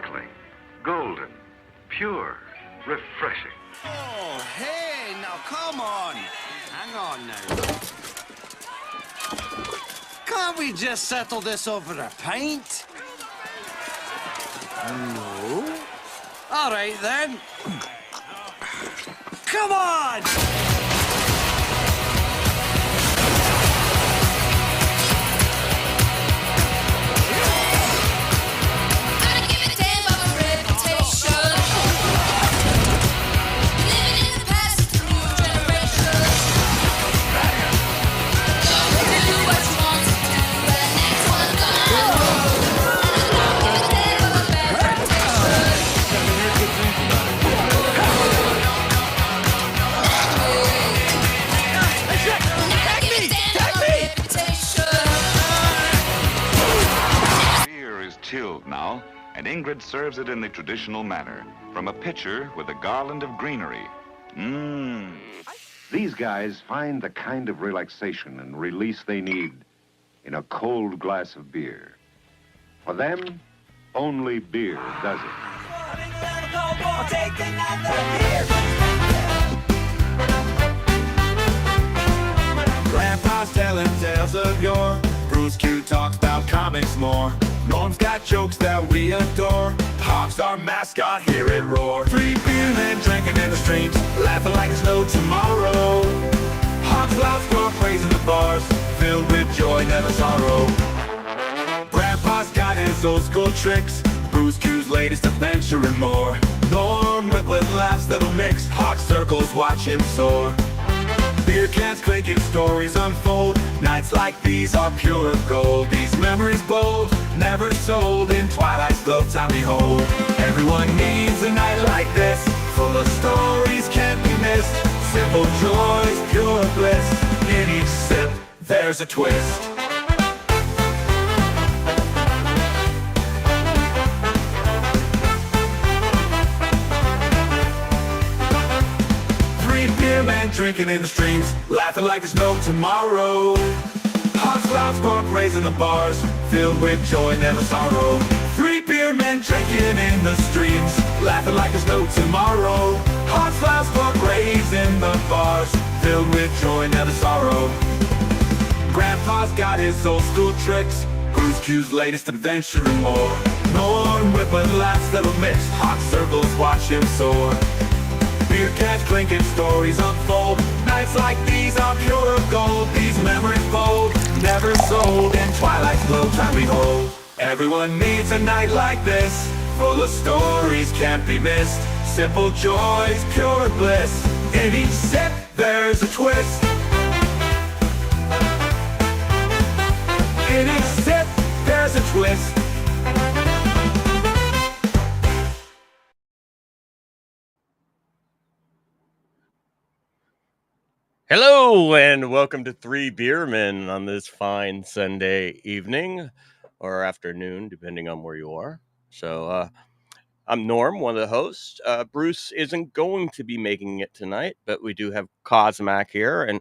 sparkling, golden, pure, refreshing. Oh, hey, now come on. Hang on now. Can't we just settle this over a pint? No. All right, then. Come on! Chilled now, and Ingrid serves it in the traditional manner, from a pitcher with a garland of greenery. Mmm. These guys find the kind of relaxation and release they need in a cold glass of beer. For them, only beer does it. Grandpa's telling tales of yore. Bruce Q talks about comics more. Norm's got jokes that we adore. Hawk's our mascot, hear it roar. 3BeerMen drinking in the streams, laughing like there's no tomorrow. Hawk's loud score praising the bars, filled with joy, never sorrow. Grandpa's got his old school tricks, Bruce Q's latest adventure and more. Norm with laughs that'll mix, Hawk circles watch him soar. Beer cans clinking, stories unfold. Nights like these are pure gold. These memories bold, never sold. In Twilight's glow time behold. Everyone needs a night like this, full of stories can't be missed. Simple joys, pure bliss. In each sip, there's a twist. Men drinking in the streams, laughing like there's no tomorrow. Hawks, loud spark raising the bars, filled with joy, never sorrow. 3BeerMen drinking in the streams, laughing like there's no tomorrow. Hawks, loud spark raising the bars, filled with joy, never sorrow. Grandpa's got his old school tricks, Bruce Q's latest adventure and more. Norm with laughs that'll mix, Hawk circles watch him soar. Beer cans clinking, stories unfold. Nights like these are pure gold. These memories bold, never sold. In Twilight's glow time behold. Everyone needs a night like this, full of stories can't be missed. Simple joys, pure bliss. In each sip, there's a twist. In each sip, there's a twist. Hello and welcome to 3BeerMen on this fine Sunday evening or afternoon, depending on where you are. So I'm Norm, one of the hosts. Bruce isn't going to be making it tonight, but we do have Cosmac here. And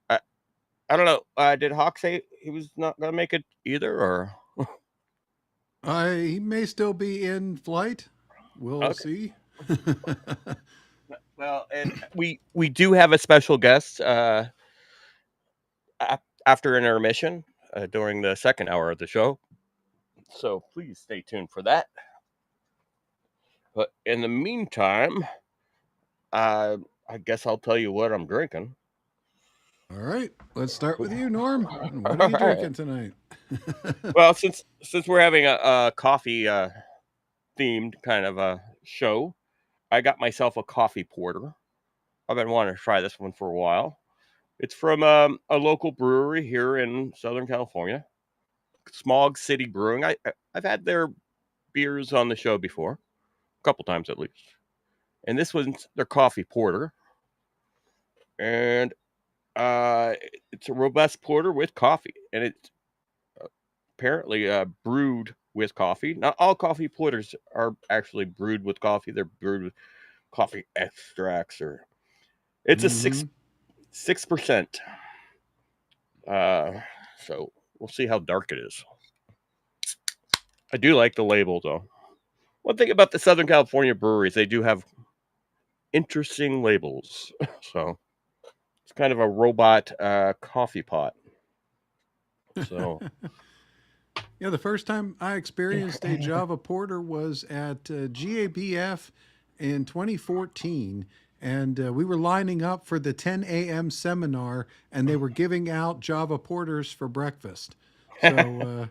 I don't know, did Hawk say he was not going to make it either? Or he may still be in flight. We'll see. Well, and we do have a special guest after intermission during the second hour of the show. So please stay tuned for that. But in the meantime, I guess I'll tell you what I'm drinking. All right. Let's start with you, Norm. What are you drinking tonight? Well, since we're having a coffee themed kind of a show, I got myself a coffee porter. I've been wanting to try this one for a while. It's from a local brewery here in Southern California, Smog City Brewing. I've had their beers on the show before, a couple times at least. And this one's their coffee porter. And it's a robust porter with coffee. And it's apparently brewed with coffee. Not all coffee porters are actually brewed with coffee. They're brewed with coffee extracts. It's a 6%. So we'll see how dark it is. I do like the label, though. One thing about the Southern California breweries, they do have interesting labels. So it's kind of a robot coffee pot. So Yeah, the first time I experienced a Java Porter was at GABF in 2014. And we were lining up for the 10 a.m. seminar, and they were giving out Java Porters for breakfast. So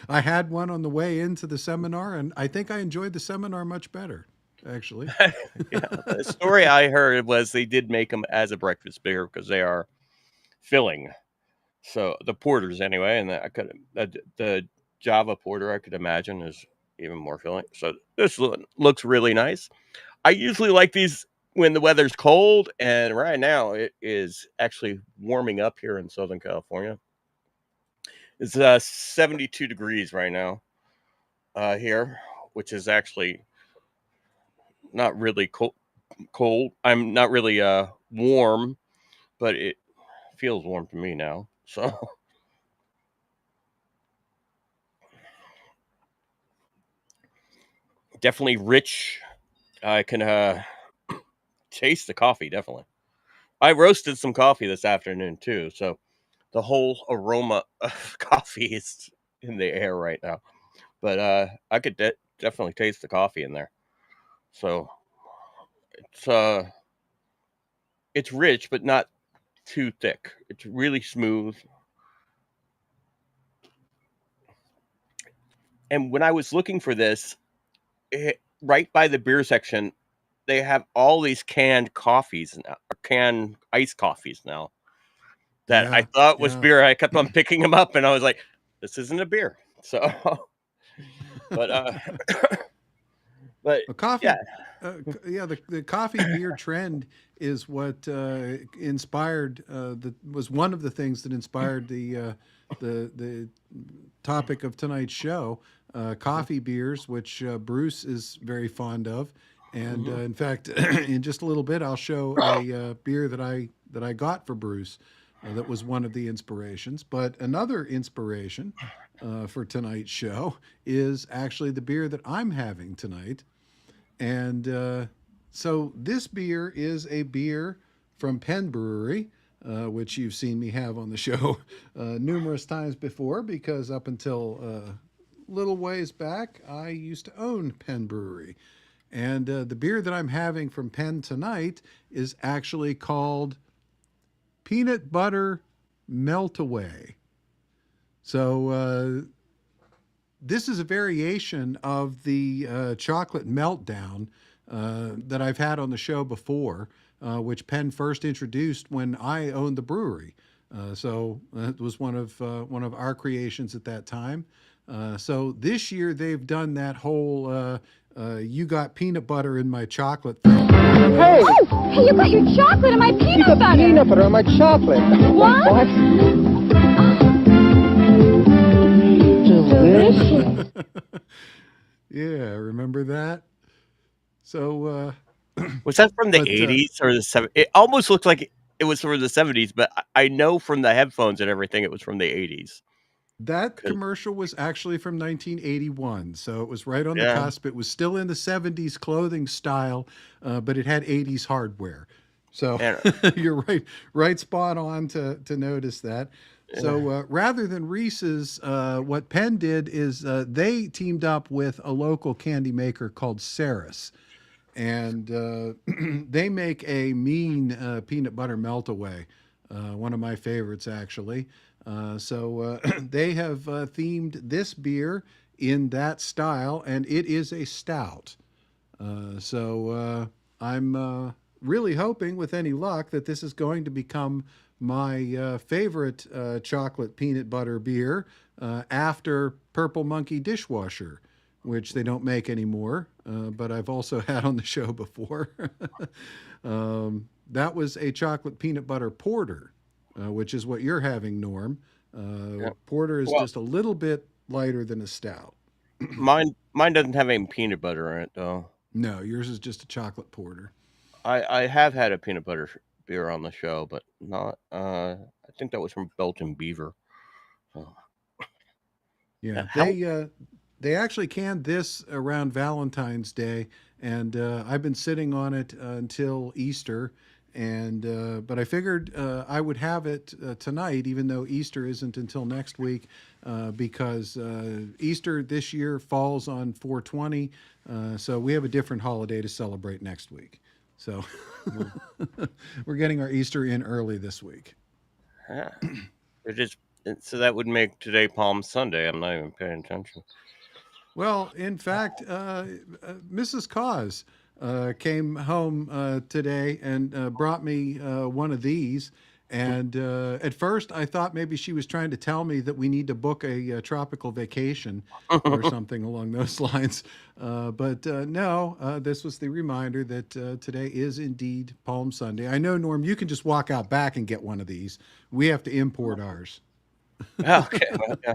I had one on the way into the seminar, and I think I enjoyed the seminar much better, actually. yeah, the story I heard was they did make them as a breakfast beer because they are filling. So the porters anyway, and the Java porter I could imagine is even more filling. So this looks really nice. I usually like these when the weather's cold, and right now it is actually warming up here in Southern California. It's 72 degrees right now here, which is actually not really cold. I'm not really warm, but it feels warm to me now. So definitely rich. I can taste the coffee, definitely. I roasted some coffee this afternoon too, so the whole aroma of coffee is in the air right now. But I could definitely taste the coffee in there. So it's uh it's rich but not too thick. It's really smooth. And when I was looking for this, right by the beer section, they have all these canned coffees now, or canned iced coffees now that I Yeah, thought was yeah. beer. I kept on picking them up, and I was like, "This isn't a beer." So, but but A yeah, coffee, yeah, the coffee beer trend is what inspired was one of the things that inspired the topic of tonight's show, coffee beers, which Bruce is very fond of, and mhm. in fact, in just a little bit, I'll show a beer that I got for Bruce. That was one of the inspirations, but another inspiration for tonight's show is actually the beer that I'm having tonight. And so this beer is a beer from Penn Brewery, which you've seen me have on the show numerous times before, because up until little ways back, I used to own Penn Brewery. And the beer that I'm having from Penn tonight is actually called Peanut Butter Meltaway. So this is a variation of the chocolate meltdown that I've had on the show before, which Penn first introduced when I owned the brewery. So it was one of our creations at that time. So this year they've done that whole "you got peanut butter in my chocolate" thing. Hey, Hey, you got your chocolate and my you peanut got butter. peanut butter on my chocolate. What? Delicious. Yeah, remember that? So, Was that from the but 80s or the 70s? It almost looks like it was from the 70s, but I know from the headphones and everything, it was from the 80s. that 'Cause, commercial was actually from 1981, so it was right on the yeah, cusp. It was still in the 70s clothing style, but it had 80s hardware. So and you're right spot on to notice that. yeah, So rather than Reese's, what Penn did is they teamed up with a local candy maker called Saris, and they make a mean peanut butter melt away. One of my favorites, actually. So they have themed this beer in that style, and it is a stout. I'm really hoping, with any luck, that this is going to become my favorite chocolate peanut butter beer after Purple Monkey Dishwasher, which they don't make anymore, but I've also had on the show before. That was a chocolate peanut butter porter, which is what you're having, Norm. yeah. Porter is Well, just a little bit lighter than a stout. mine doesn't have any peanut butter in it though. No, yours is just a chocolate porter. I have had a peanut butter beer on the show, but not. I think that was from Belgian Beaver. So, Yeah, how? They actually canned this around Valentine's Day, and I've been sitting on it until Easter. And but I figured I would have it tonight, even though Easter isn't until next week, because Easter this year falls on 420, so we have a different holiday to celebrate next week. So Mhm. we're getting our Easter in early this week. Yeah. It is. So that would make today Palm Sunday. I'm not even paying attention. Well, in fact, Mrs. Cause came home today and brought me one of these. And at first, I thought maybe she was trying to tell me that we need to book a tropical vacation or something along those lines. But no, this was the reminder that today is indeed Palm Sunday. I know, Norm, you can just walk out back and get one of these. We have to import ours. Okay. Well, yeah.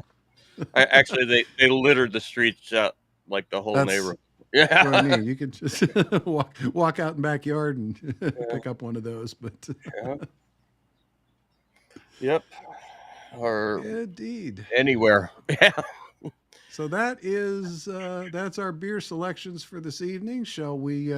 Actually, they littered the streets out like the whole That's neighborhood. That's what I Yeah. mean. You can just walk out in the backyard and Yeah. pick up one of those. But Yeah. Yep. Or indeed. anywhere. Yeah. So that's our beer selections for this evening. Shall we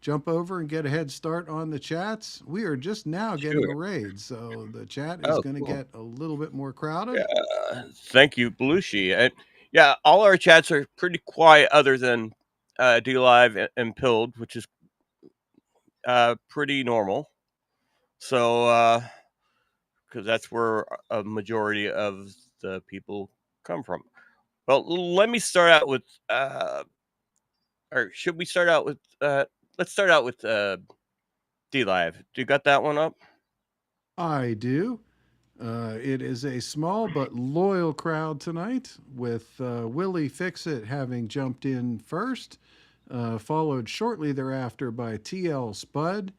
jump over and get a head start on the chats? We are just now getting a Sure. raid, so the chat is Oh, going to cool. get a little bit more crowded. Yeah. Thank you, Belushi. And yeah, all our chats are pretty quiet, other than D Live and Pilled, which is pretty normal. So, because that's where a majority of the people come from. Well, let me start out with, or should we start out with? Let's start out with D Live. Do you got that one up? I do. It is a small but loyal crowd tonight, with Willie Fixit having jumped in first, followed shortly thereafter by TL Spud,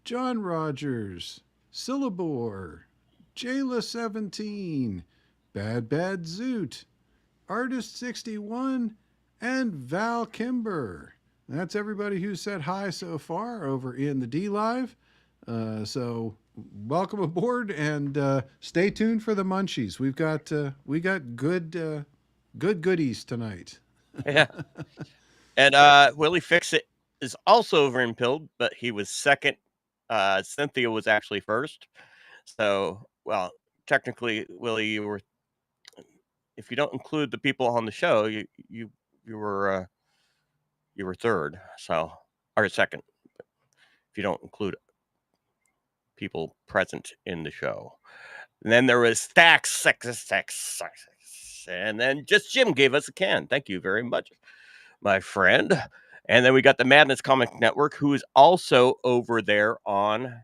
John Rogers, Syllabore, Jayla17, Bad Bad Zoot, Artist 61, and Val Kimber. That's everybody who said hi so far over in the D Live. So welcome aboard, and stay tuned for the munchies. We got good goodies tonight. Yeah. And Willie Fix It is also over in Pilled, but he was second. Cynthia was actually first. So, well, technically, Willie, you were, if you don't include the people on the show, you were you were third. So, or second, if you don't include people present in the show. And then there was Stacks, and then just Jim gave us a can. Thank you very much, my friend. And then we got the Madness Comic Network, who is also over there on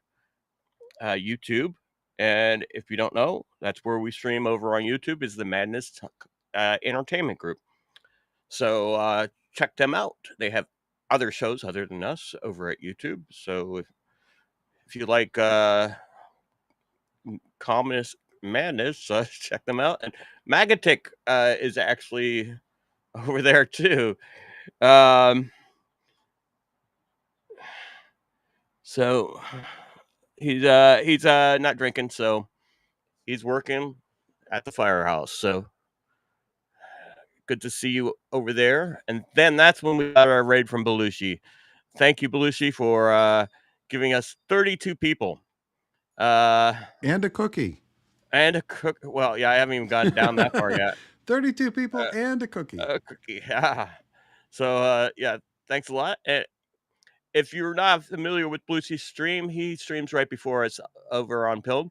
YouTube. And if you don't know, that's where we stream over on YouTube, is the Madness Entertainment Group. So check them out. They have other shows other than us over at YouTube. So if you like communist madness, check them out. And Magatic is actually over there too. Um, so he's not drinking, so he's working at the firehouse. So good to see you over there. And then that's when we got our raid from Belushi. Thank you, Belushi, for giving us 32 people. Uh, And a cookie. and a cook. Well, yeah, I haven't even gotten down that far yet. 32 people and a cookie. A cookie. Yeah. So, yeah, thanks a lot. And if you're not familiar with Belushi's stream, he streams right before us over on Pilled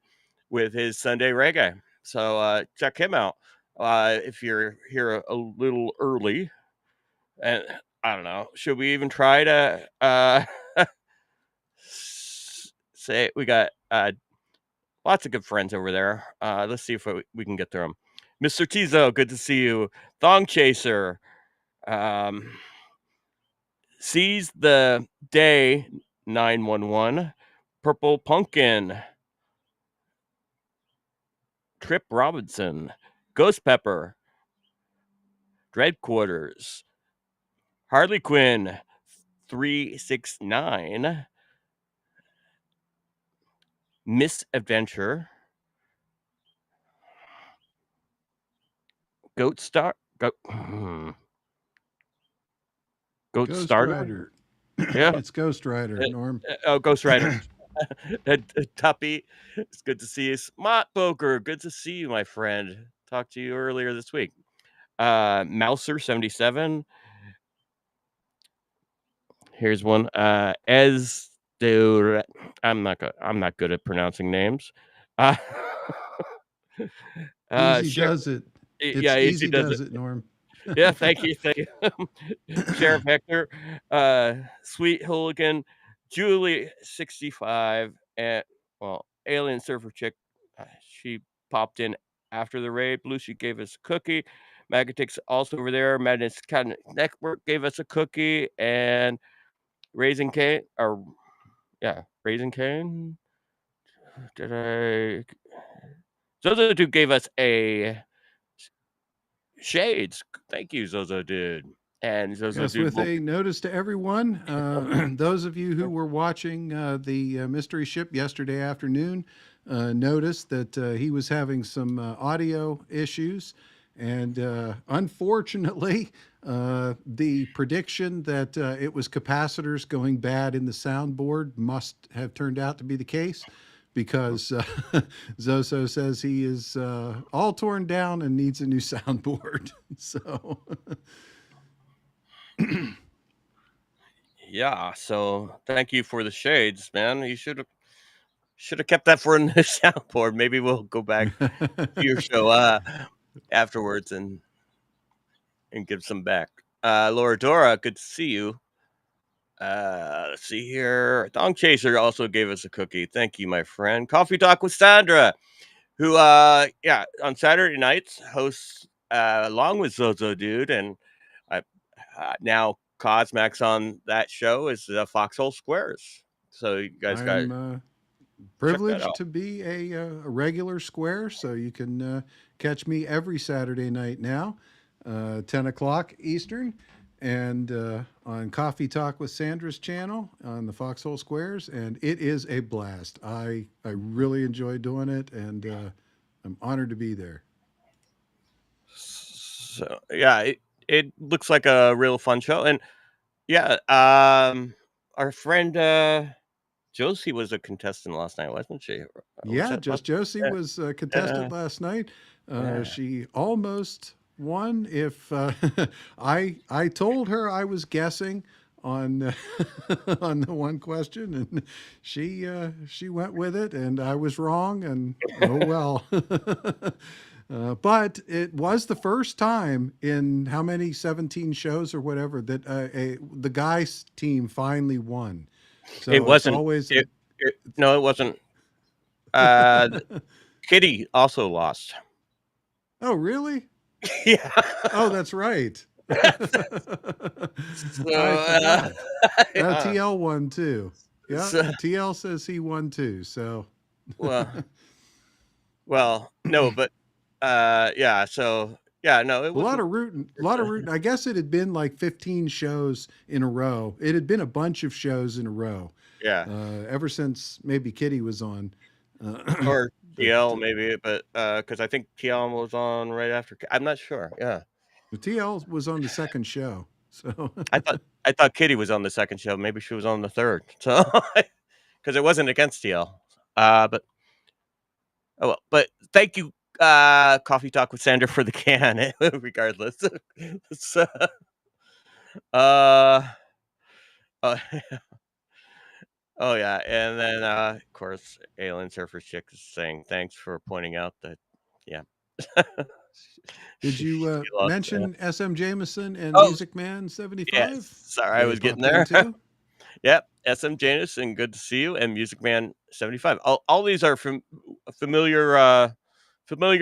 with his Sunday reggae. So, check him out. If you're here a little early, and I don't know, should we even try to say we got lots of good friends over there. Let's see if we can get through them. Mr. Tizo, good to see you. Thong Chaser, Seize the Day 911, Purple Pumpkin, Trip Robinson, Ghost Pepper, Dread Quarters, Harley Quinn 369, Misadventure, Goat Star, Goat, Goat Ghost Starter. Rider. Yeah. It's Ghost Rider, Norm. Oh, Ghost Rider. Tuppy, it's good to see you. Smart Poker, good to see you, my friend. Talked to you earlier this week. Mouser77. Here's one. I'm not good at pronouncing names. Uh, Easy Sheriff, does it. It's yeah, easy easy does it. does it, Norm. Yeah, thank you. Sheriff Hector, Sweet Hooligan, Julie 65, and Alien Surfer Chick. She popped in after the raid. Lucy gave us a cookie. Magatix also over there. Madness Kind Network gave us a cookie, and Raising Cane, Raising Cane. Did I? Zozo Dude gave us a shades. Thank you, Zozo Dude. And Zozo Yes, Dude with will a be. notice to everyone, those of you who were watching the mystery ship yesterday afternoon noticed that he was having some audio issues. And unfortunately, the prediction that it was capacitors going bad in the soundboard must have turned out to be the case because Zoso says he is all torn down and needs a new soundboard. So. Yeah, so thank you for the shades, man. You should have kept that for a new soundboard. Maybe we'll go back to your show afterwards and give some back. Laura Dora, good to see you. Let's see here. Dong Chaser also gave us a cookie. Thank you, my friend. Coffee Talk with Sandra, who on Saturday nights hosts along with Zozo Dude, and now Cosmax on that show is Foxhole Squares. So you guys got to I'm check that privileged out. to be a regular square, so you can catch me every Saturday night now, 10 o'clock Eastern, and on Coffee Talk with Sandra's channel on the Foxhole Squares, and it is a blast. I really enjoy doing it, and I'm honored to be there. So yeah, it looks like a real fun show, and yeah, our friend Josie was a contestant last night, wasn't she? Was Yeah, that last? Just Josie Yeah, was a yeah, contestant last night. yeah. She almost won. If I told her I was guessing on on the one question, and she went with it, and I was wrong, and oh well. But it was the first time in how many 17 shows or whatever that the guys team finally won. It So it's wasn't. always No, it wasn't. Uh, Kitty also lost. oh really? Yeah. Oh, that's right. So, I forgot. yeah. TL won too. Yeah, So, TL says he won too. So well, no, but yeah. So yeah, no, it a lot wasn't. of rooting. A lot of rooting. I guess it had been like 15 shows in a row. It had been a bunch of shows in a row Yeah, ever since maybe Kitty was on. or But TL maybe, but because I think TL was on right after. I'm not sure. Yeah, TL was on the second show. So I thought Kitty was on the second show. Maybe she was on the third. So because it wasn't against TL. But oh well. But thank you, Coffee Talk with Sandra for the can. Regardless. So, uh, uh, oh yeah, and then of course, Alien Surfer Chick is saying thanks for pointing out that. Yeah. did you She lost. Yeah. mention SM Jameson and Oh Music Man yes. 75? Sorry, I They was getting popped in there. too. Yep. SM Janus and good to see you, and Music Man 75. All these are from familiar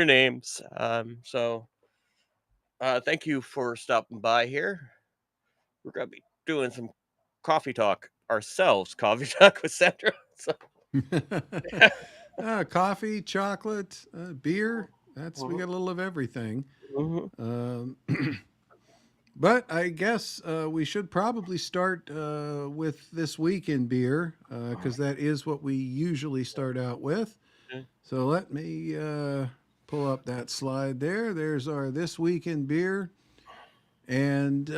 names. So thank you for stopping by here. We're gonna be doing some coffee talk ourselves. Coffee talk with Sandra. So, Coffee, chocolate, beer. That's we mhm, got a little of everything. mhm. Um, but I guess we should probably start with this week in beer because that is what we usually start out with. So let me pull up that slide there. There's our this week in beer, and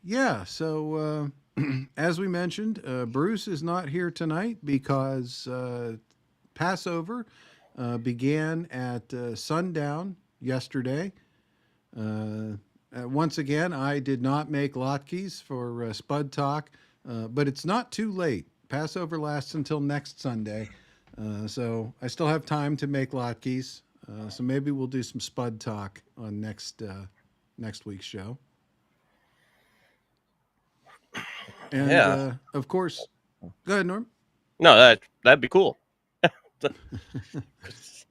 Yeah, so as we mentioned, Bruce is not here tonight because Passover began at sundown yesterday. Once again, I did not make latkes for Spud Talk, but it's not too late. Passover lasts until next Sunday, so I still have time to make latkes. So maybe we'll do some Spud Talk on next week's show. And Yeah. of course, go ahead, Norm. No, that'd be cool.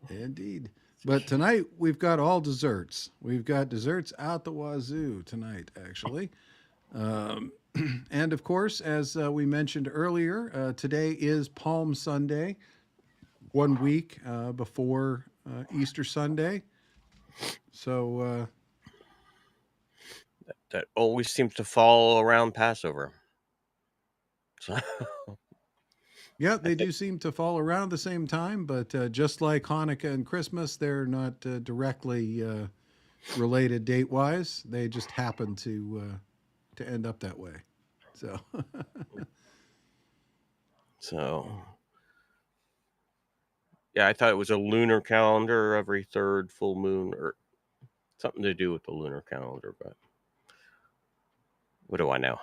Indeed. But tonight we've got all desserts. We've got desserts out the wazoo tonight, actually. Um, and of course, as we mentioned earlier, today is Palm Sunday, 1 week before Easter Sunday. So, That always seems to fall around Passover. So yeah, I they think do seem to fall around the same time, but just like Hanukkah and Christmas, they're not directly related date wise. They just happen to end up that way. So, so. Yeah, I thought it was a lunar calendar every third full moon, or something to do with the lunar calendar. But what do I know?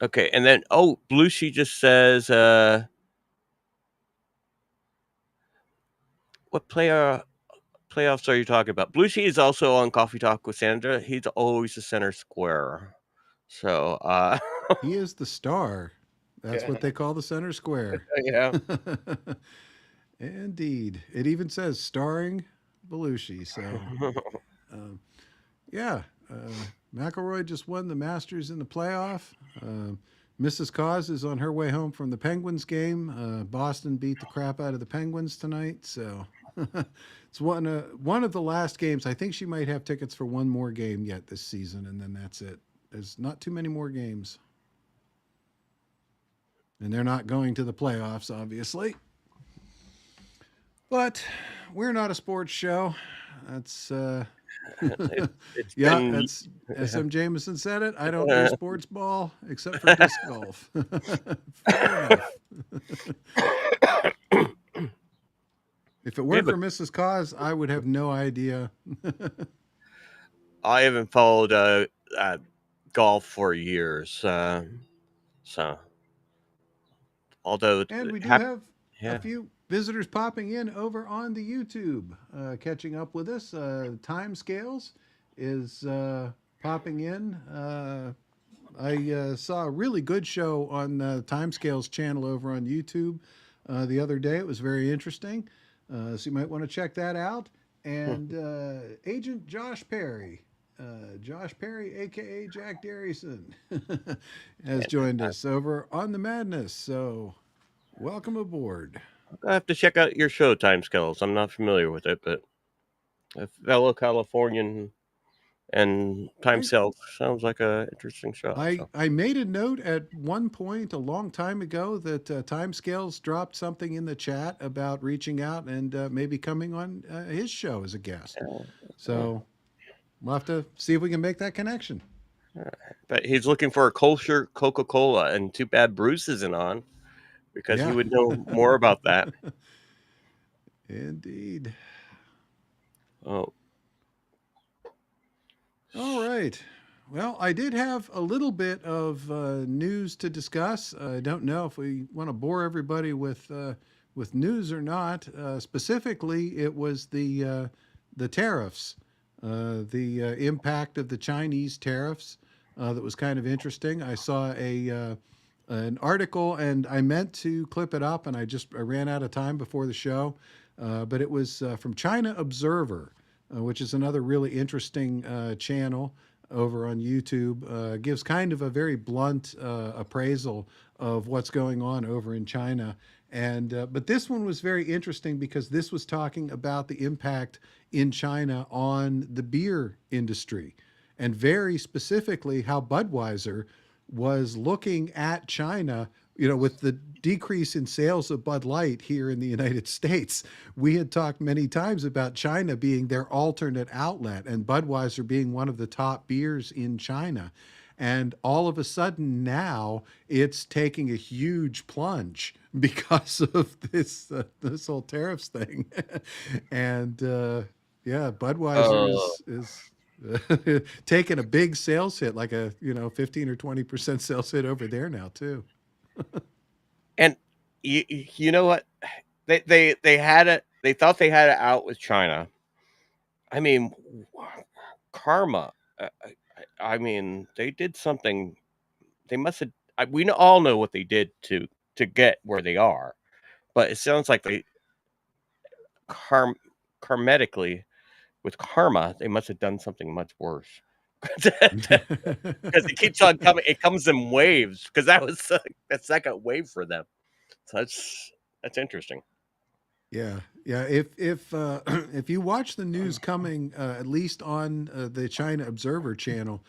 Okay, and then Blue She just says, what playoffs are you talking about? Blue She is also on Coffee Talk with Sandra. He's always the center square. So, he is the star. That's what yeah, they call the center square. yeah. Indeed. It even says starring Belushi. So, um, yeah, McElroy just won the Masters in the playoff. Mrs. Cause is on her way home from the Penguins game. Boston beat the crap out of the Penguins tonight. So, it's one of the last games. I think she might have tickets for one more game yet this season, and then that's it. There's not too many more games. And they're not going to the playoffs, obviously. But we're not a sports show. That's It's yeah, been that's SM Jameson said it. I don't do sports ball except for disc golf. Fair enough. If it yeah, weren't but for Mrs. Cause, I would have no idea. I haven't followed golf for years. So, although And we do hap- have a yeah, few visitors popping in over on the YouTube, catching up with us. Time Scales is popping in. I saw a really good show on Timescales channel over on YouTube the other day. It was very interesting. So you might want to check that out. And Agent Josh Perry, aka Jack Darrison, has joined us over on the Madness. So welcome aboard. I have to check out your show, Time Skills. I'm not familiar with it, but a fellow Californian and Time I Self sounds like a interesting show. So, I made a note at one point a long time ago that Timescales dropped something in the chat about reaching out and maybe coming on his show as a guest. yeah. So we'll have to see if we can make that connection. But he's looking for a kosher Coca-Cola, and too bad Bruce isn't on because he Yeah, would know more about that. indeed. Oh, All right. Well, I did have a little bit of news to discuss. I don't know if we want to bore everybody with news or not. Specifically, it was the tariffs, the impact of the Chinese tariffs. That was kind of interesting. I saw an article, and I meant to clip it up, and I ran out of time before the show. But it was from China Observer, which is another really interesting channel over on YouTube. Gives kind of a very blunt appraisal of what's going on over in China. And but this one was very interesting because this was talking about the impact in China on the beer industry, and very specifically how Budweiser was looking at China with the decrease in sales of Bud Light here in the United States, we had talked many times about China being their alternate outlet and Budweiser being one of the top beers in China. And all of a sudden now it's taking a huge plunge because of this whole tariffs thing. And yeah, Budweiser Uh, is taking a big sales hit, like a 15 or 20% sales hit over there now too. and you know what? They had it. They thought they had it out with China. I mean, karma. I mean, they did something. They must have. All know what they did to get where they are, but it sounds like they karm karmetically with karma, they must have done something much worse. Because it keeps on coming. It comes in waves. Because that was the second wave for them. So that's interesting. Yeah, yeah. If if you watch the news coming, at least on the China Observer channel,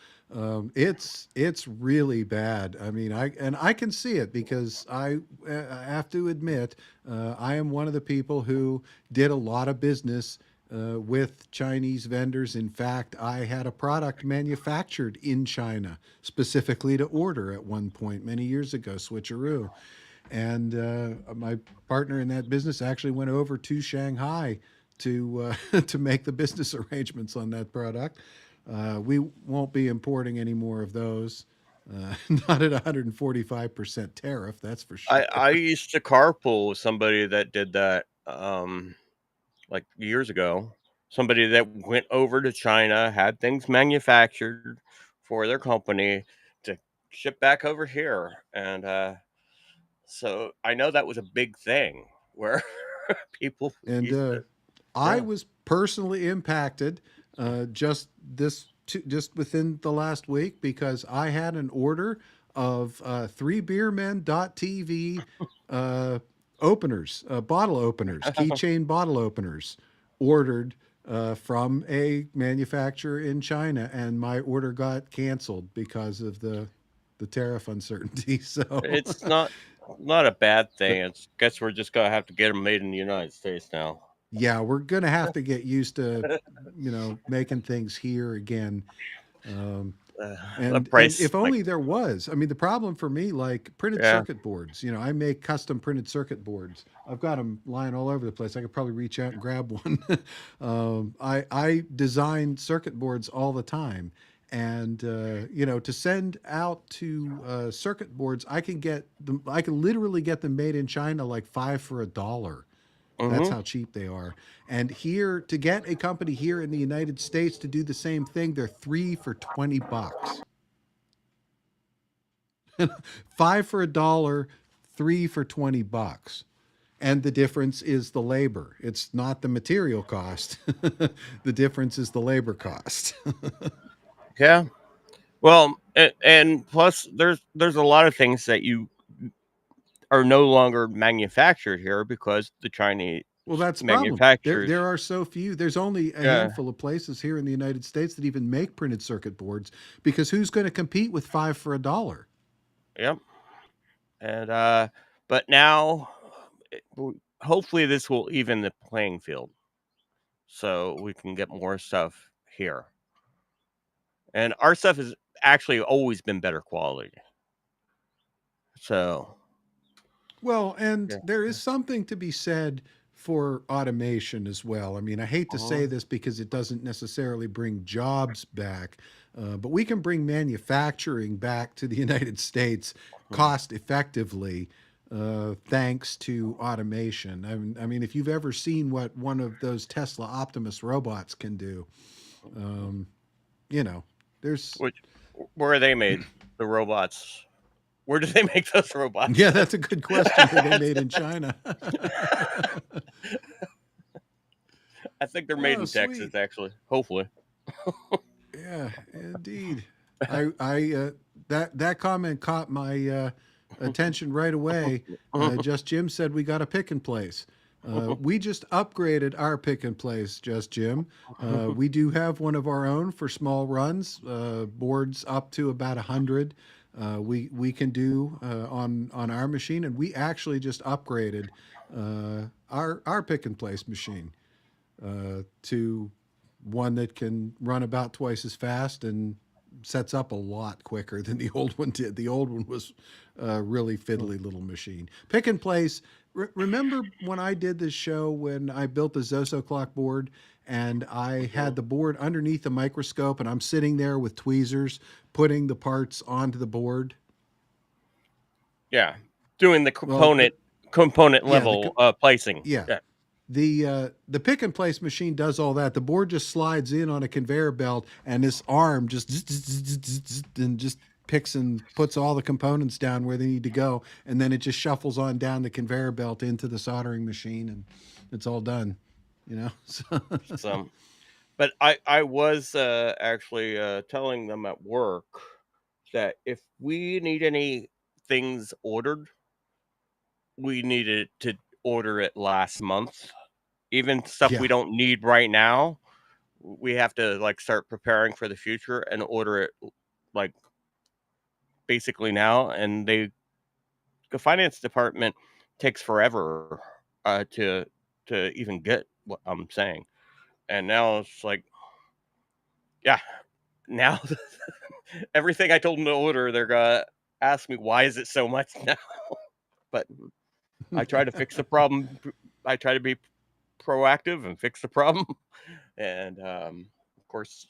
it's really bad. I mean, I can see it because I have to admit, I am one of the people who did a lot of business with Chinese vendors. In fact, I had a product manufactured in China specifically to order at one point many years ago, switcheroo. And my partner in that business actually went over to Shanghai to to make the business arrangements on that product. We won't be importing any more of those. Not at 145% tariff, that's for sure. I used to carpool with somebody that did that like years ago. Somebody that went over to China, had things manufactured for their company to ship back over here, and so I know that was a big thing where people And used to. I Yeah. was personally impacted just within the last week because I had an order of 3BeerMen.tv openers, bottle openers, keychain bottle openers, ordered from a manufacturer in China, and my order got canceled because of the tariff uncertainty. So It's not a bad thing. It's guess we're just gonna have to get them made in the United States now. yeah, we're gonna have to get used to making things here again. Um, The and price, if like, only there was. I mean, the problem for me, like printed yeah, circuit boards. I make custom printed circuit boards. I've got them lying all over the place. I could probably reach out and grab one. I design circuit boards all the time, and to send out to circuit boards, I can get them. I can literally get them made in China like five for $1. That's hmm how cheap they are. And here, to get a company here in the United States to do the same thing, they're three for $20. Five for $1, three for $20. And the difference is the labor. It's not the material cost. The difference is the labor cost. yeah. Well, and plus, there's a lot of things that you are no longer manufactured here because the Chinese Well, that's the problem. manufacturers. There are so few. There's only a Yeah. handful of places here in the United States that even make printed circuit boards because who's going to compete with five for $1? Yep. And but now, hopefully, this will even the playing field, so we can get more stuff here. And our stuff has actually always been better quality. So Well, and yeah. there is something to be said for automation as well. I mean, I hate to say Uh-huh. this because it doesn't necessarily bring jobs back, but we can bring manufacturing back to the United States cost effectively thanks to automation. I mean, if you've ever seen what one of those Tesla Optimus robots can do, um, you know, there's Which where are they made? The robots. Where do they make those robots? yeah, that's a good question. Are they made in China? I think they're made Oh, in Texas, sweet. actually. Hopefully. Yeah, indeed. I that comment caught my attention right away. Just Jim said we got a pick and place. We just upgraded our pick and place, Just Jim. We do have one of our own for small runs, boards up to about 100. we can do on our machine, and we actually just upgraded our pick and place machine to one that can run about twice as fast and sets up a lot quicker than the old one did. The old one was a really fiddly little machine. Pick and place. Remember when I did this show when I built the Zoso clock board and I had the board underneath the microscope and I'm sitting there with tweezers putting the parts onto the board? Yeah, doing the Well, component yeah, level placing. yeah. Yeah. The pick and place machine does all that. The board just slides in on a conveyor belt, and this arm just and just picks and puts all the components down where they need to go, and then it just shuffles on down the conveyor belt into the soldering machine, and it's all done. You know. So, but I was actually telling them at work that if we need any things ordered, we needed to order it last month. Even stuff Yeah. we don't need right now, we have to like start preparing for the future and order it like basically now. And the finance department takes forever to even get what I'm saying. And now it's like, yeah, now everything I told them to order, they're gonna ask me why is it so much now. But I try to fix the problem. I try to be proactive and fix the problem. And of course,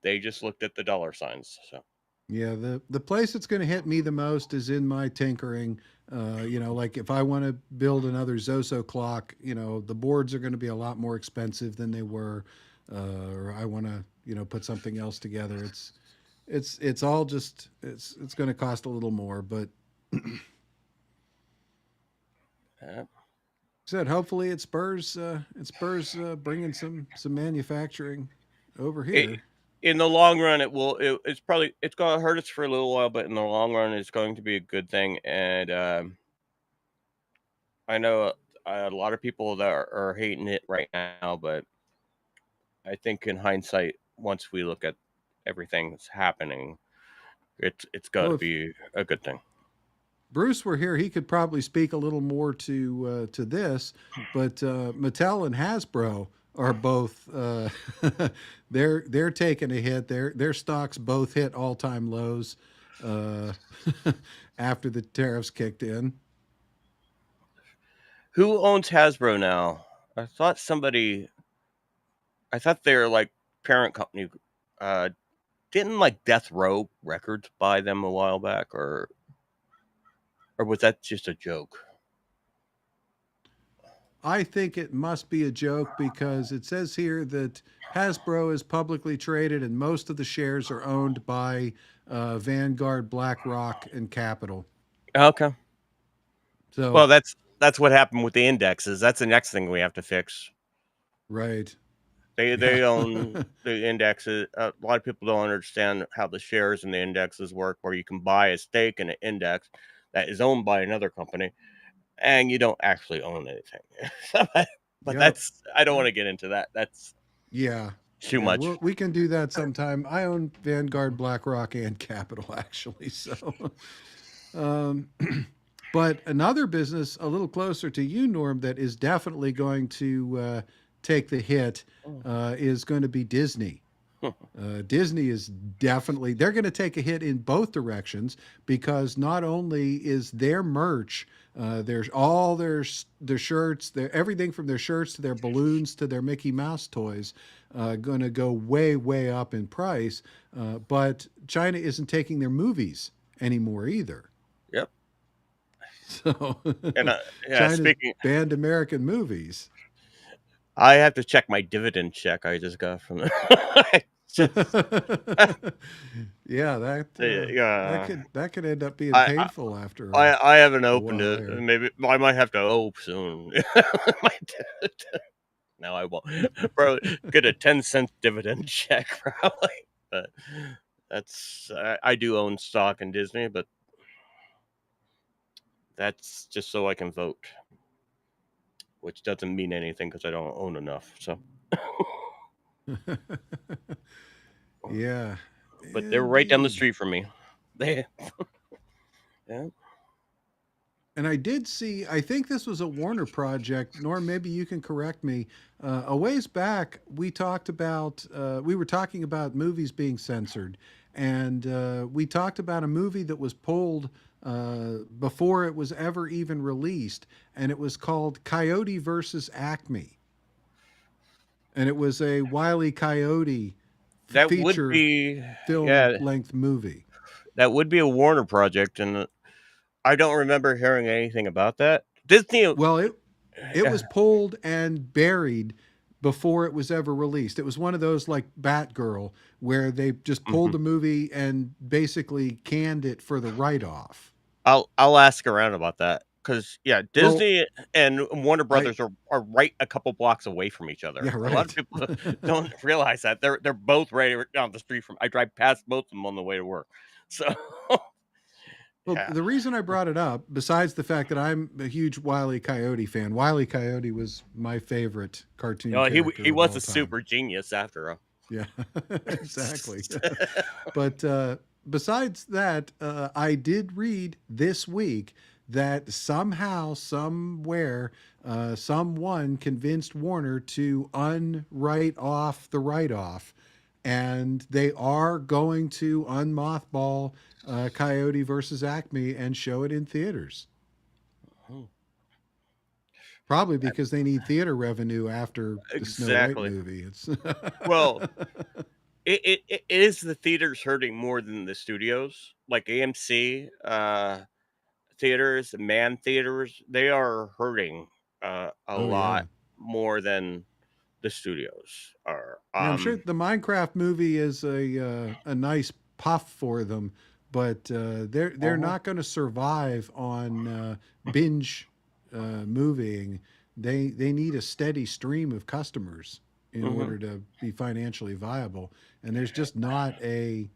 they just looked at the dollar signs. So Yeah, the place that's going to hit me the most is in my tinkering. Like if I want to build another Zoso clock, the boards are going to be a lot more expensive than they were. Or I want to, put something else together. It's all just it's going to cost a little more, but uh, said hopefully it spurs bringing some manufacturing over it, here. in the long run, it's going to hurt us for a little while, but in the long run, it's going to be a good thing. And I know a lot of people that are hating it right now, but I think in hindsight, once we look at everything that's happening, it's got Well, to if be a good thing. Bruce were here, he could probably speak a little more to this. But Mattel and Hasbro are both they're taking a hit. Their stocks both hit all time lows uh, after the tariffs kicked in. Who owns Hasbro now? I thought somebody. I thought their like parent company. Uh, didn't like Death Row Records buy them a while back, or was that just a joke? I think it must be a joke because it says here that Hasbro is publicly traded and most of the shares are owned by Vanguard, BlackRock, and Capital. Okay. So, Well, that's what happened with the indexes. That's the next thing we have to fix. right. Yeah. They own the indexes. A lot of people don't understand how the shares and the indexes work, where you can buy a stake in an index that is owned by another company, and you don't actually own anything. But Yep. that's I don't want Yep. to get into that. That's Yeah. too Yeah. much. We can do that sometime. I own Vanguard, BlackRock, and Capital, actually. So, um, but another business a little closer to you, Norm, that is definitely going to take the hit is going to be Disney. Disney is definitely they're going to take a hit in both directions because not only is their merch, there's all their shirts, everything from their shirts to their balloons to their Mickey Mouse toys, going to go way up in price. But China isn't taking their movies anymore either. Yep. So And yeah, China's speaking, banned American movies. I have to check my dividend check I just got from just Yeah, yeah. that could end up being I painful after I haven't a opened while it. there. Maybe I might have to open soon. No, I won't. Probably get a 10-cent dividend check probably. But I do own stock in Disney, but that's just so I can vote, which doesn't mean anything because I don't own enough. So, Yeah, but they're right down the indeed. street from me. They, yeah. And I did see, I think this was a Warner project, Norm, maybe you can correct me. A ways back, we were talking about movies being censored. And we talked about a movie that was pulled before it was ever even released. And it was called Coyote versus Acme. And it was a Wile E. Coyote That would feature be, film yeah, length movie. that would be a Warner project, and I don't remember hearing anything about that. Disney, Well, it yeah, was pulled and buried before it was ever released. It was one of those like Batgirl where they just pulled mhm. the movie and basically canned it for the write-off. I'll ask around about that because yeah, Well, Disney and Warner I Brothers are right a couple blocks away from each other. yeah, A lot of right. people don't realize that they're both right down the street from. I drive past both of them on the way to work. So Well, yeah, the reason I brought it up, besides the fact that I'm a huge Wile E. Coyote fan, Wile E. Coyote was my favorite cartoon he character of was all a time. super genius after all. Yeah, exactly. But besides that, I did read this week that somehow, somewhere, someone convinced Warner to unwrite off the write off. And they are going to unmothball Coyote versus Acme and show it in theaters. Oh, Probably because they need theater revenue after the Snow White exactly. movie. It's Well, it is the theaters hurting more than the studios, like AMC, theaters, man theaters. They are hurting a oh yeah. lot more than the studios are. Yeah, I'm sure the Minecraft movie is a nice puff for them, but they're Uh-huh. not going to survive on binge moving. They need a steady stream of customers in Mhm. order to be financially viable, and there's just not a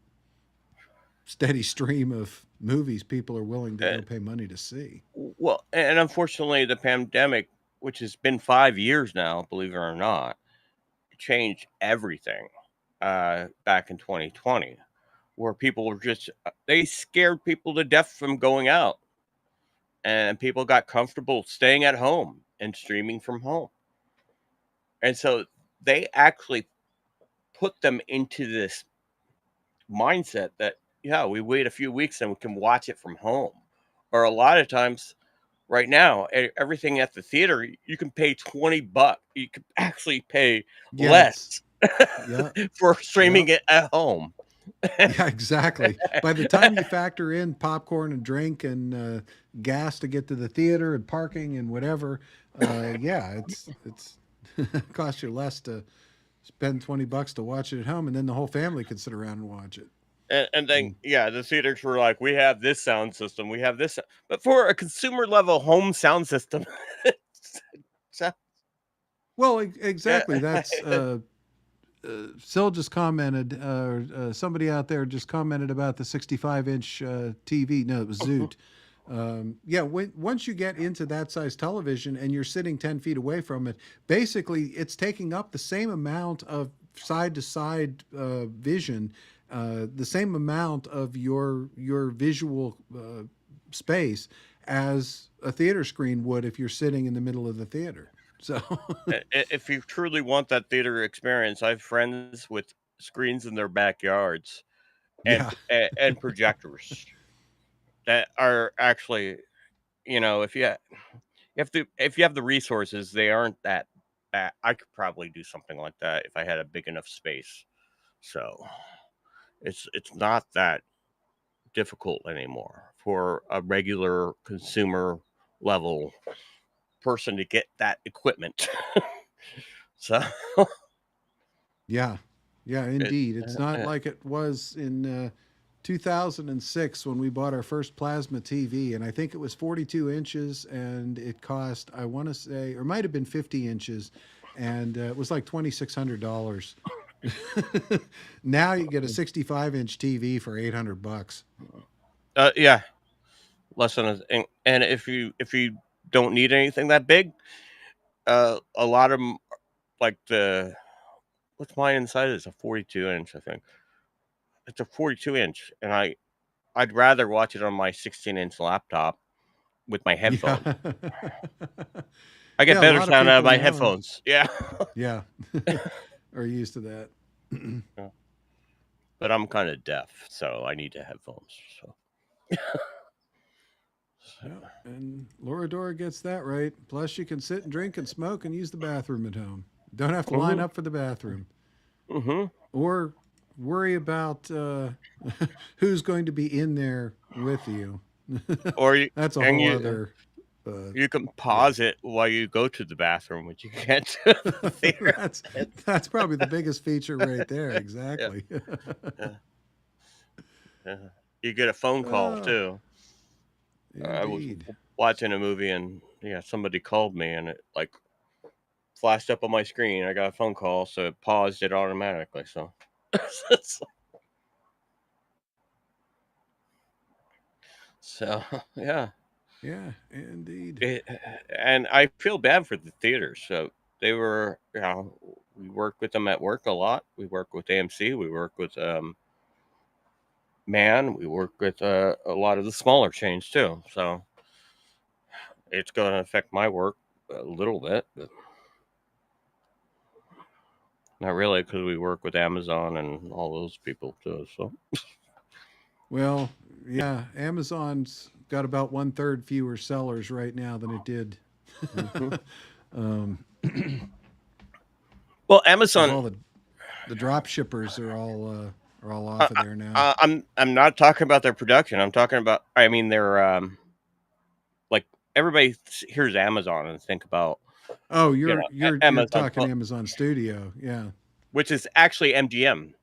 steady stream of movies people are willing to Uh, go pay money to see. well, and unfortunately, the pandemic, which has been 5 years now, believe it or not, changed everything. Back in 2020, where people were just they scared people to death from going out, and people got comfortable staying at home and streaming from home, and so they actually put them into this mindset that yeah, we wait a few weeks and we can watch it from home, or a lot of times right now, everything at the theater, you can pay $20. You could actually pay Yes. less Yeah. for Yep. streaming it at home. Yeah, exactly. By the time you factor in popcorn and drink and gas to get to the theater and parking and whatever, yeah, it's costs you less to spend $20 to watch it at home, and then the whole family can sit around and watch it. And then Mm. yeah, the theaters were like, we have this sound system, we have this, but for a consumer level home sound system, so, Well, yeah, exactly. That's Sil just commented, somebody out there just commented about the 65-inch TV. No, it was Zoot. Yeah, once you get into that size television and you're sitting 10 feet away from it, basically it's taking up the same amount of side to side vision, the same amount of your visual space as a theater screen would if you're sitting in the middle of the theater. So, if you truly want that theater experience, I have friends with screens in their backyards yeah, and projectors that are actually, if you have the resources, they aren't that bad. I could probably do something like that if I had a big enough space. So it's not that difficult anymore for a regular consumer level person to get that equipment. So yeah, yeah, it, indeed. It's not uh, like it was in 2006 when we bought our first plasma TV, and I think it was 42 inches, and it cost, I want to say, or might have been 50 inches, and it was like $2,600. Now you get a 65-inch TV for $800. yeah, less than and if you don't need anything that big, a lot of them like the what's mine inside is a 42 inch, I think. It's a 42 inch, and I'd rather watch it on my 16-inch laptop with my headphones. Yeah. I get Yeah, a better lot of sound out of people my now. headphones. Yeah. Yeah. Are used to that. But I'm kind of deaf, so I need headphones. So. Yeah, and Laura Dora gets that right. Plus, you can sit and drink and smoke and use the bathroom at home. Don't have to line up for the bathroom Mm-hmm. or worry about who's going to be in there with you. Or you That's a and whole you other. Uh, you can yeah, pause it while you go to the bathroom, which you can't do at the theater. that's probably the biggest feature right there. Yeah. Exactly. Yeah. Yeah. You get a phone call Oh, too. I was indeed. watching a movie and somebody called me and it like flashed up on my screen. I got a phone call, so it paused it automatically. So, so yeah, Yeah, indeed. it, and I feel bad for the theaters. So they were, we work with them at work a lot. We work with AMC. We work with Man. We work with a lot of the smaller chains too. So it's going to affect my work a little bit, but not really because we work with Amazon and all those people too. So Well, yeah, Amazon's got about 1/3 fewer sellers right now than it did. Mhm. um, Well, because Amazon. all the drop shippers are all Uh, off of there now. I'm not talking about their production. I'm talking about. I mean, their like everybody hears Amazon and think about Oh, you're Amazon, talking Amazon Studio, yeah, which is actually MGM.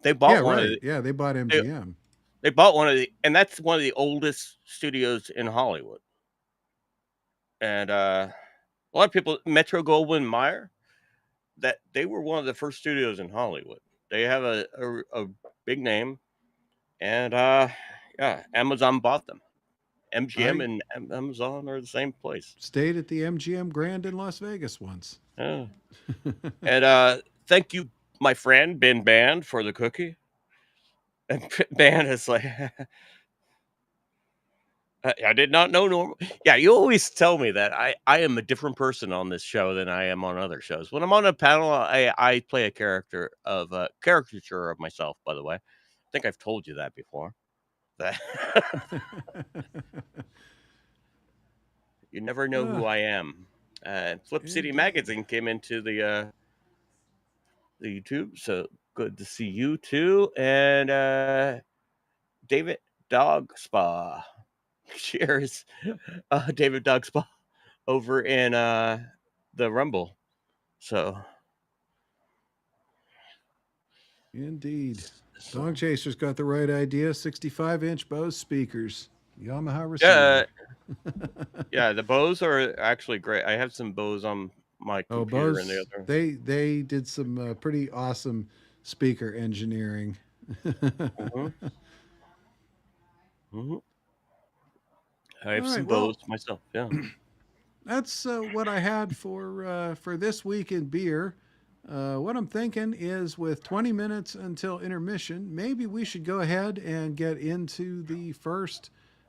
They yeah, bought one of right, the, yeah. They bought they, MGM. they bought one of the, and that's one of the oldest studios in Hollywood. And a lot of people, Metro Goldwyn Mayer, that they were one of the first studios in Hollywood. They have a big name, and Amazon bought them. MGM I and Amazon are the same place. stayed at the MGM Grand in Las Vegas once. Yeah. And thank you, my friend Ben Band, for the cookie. And Band is like, I did not know normal. Yeah, you always tell me that I am a different person on this show than I am on other shows. When I'm on a panel, I play a character of a caricature of myself. By the way, I think I've told you that before. That you never know who Ah, I am. Flip City indeed. Magazine came into the YouTube, so good to see you too. And David Dog Spa. Cheers, David Dog Spa over in the Rumble. So, Indeed. Dog so Chaser's got the right idea. 65-inch Bose speakers, Yamaha yeah, receiver. yeah. The Bose are actually great. I have some Bose on my Oh, computer in the Bose, other. they did some pretty awesome speaker engineering. Hmm. Hmm. I All have some right, Bose well, myself. Yeah. that's what I had for this week in beer. What I'm thinking is, with 20 minutes until intermission, maybe we should go ahead and get into the first,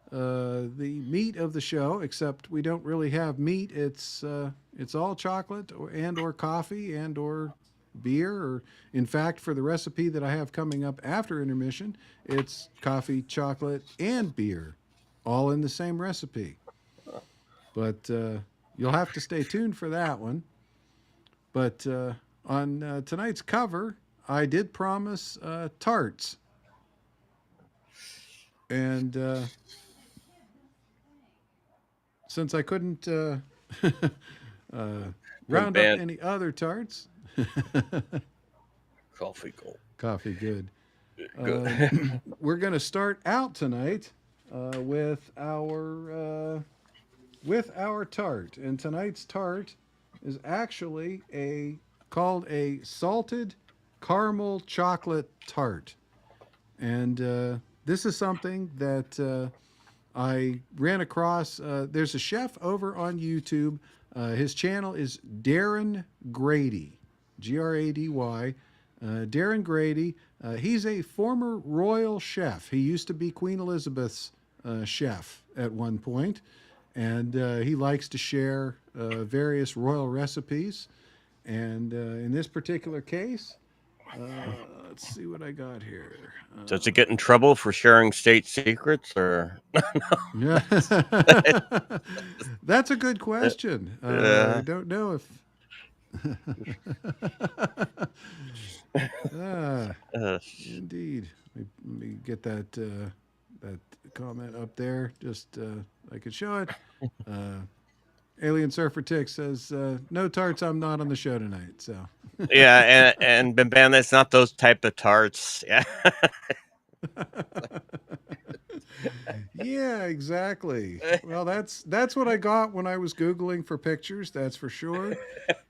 the meat of the show. Except we don't really have meat. It's all chocolate or coffee or beer. Or in fact, for the recipe that I have coming up after intermission, it's coffee, chocolate, and beer, all in the same recipe. But you'll have to stay tuned for that one. But on tonight's cover, I did promise tarts. And since I couldn't uh, From round up band any other tarts, Coffee Gold. coffee good. Good. Uh, we're going to start out tonight with our tart, and tonight's tart is actually a called a salted caramel chocolate tart, and this is something that I ran across. There's a chef over on YouTube. His channel is Darren Grady, Grady. Darren Grady. He's a former royal chef. He used to be Queen Elizabeth's chef at one point, and he likes to share various royal recipes. And in this particular case, let's see what I got here. Does it get in trouble for sharing state secrets, or? Yeah, that's a good question. I Uh, don't know if. Ah, uh, indeed. Let me get that comment up there. Just I could show it. Uh, Alien Surfer Tick says, "No tarts. I'm not on the show tonight." So. yeah, and Ben, that's not those type of tarts. Yeah. Yeah, exactly. Well, that's what I got when I was googling for pictures. That's for sure.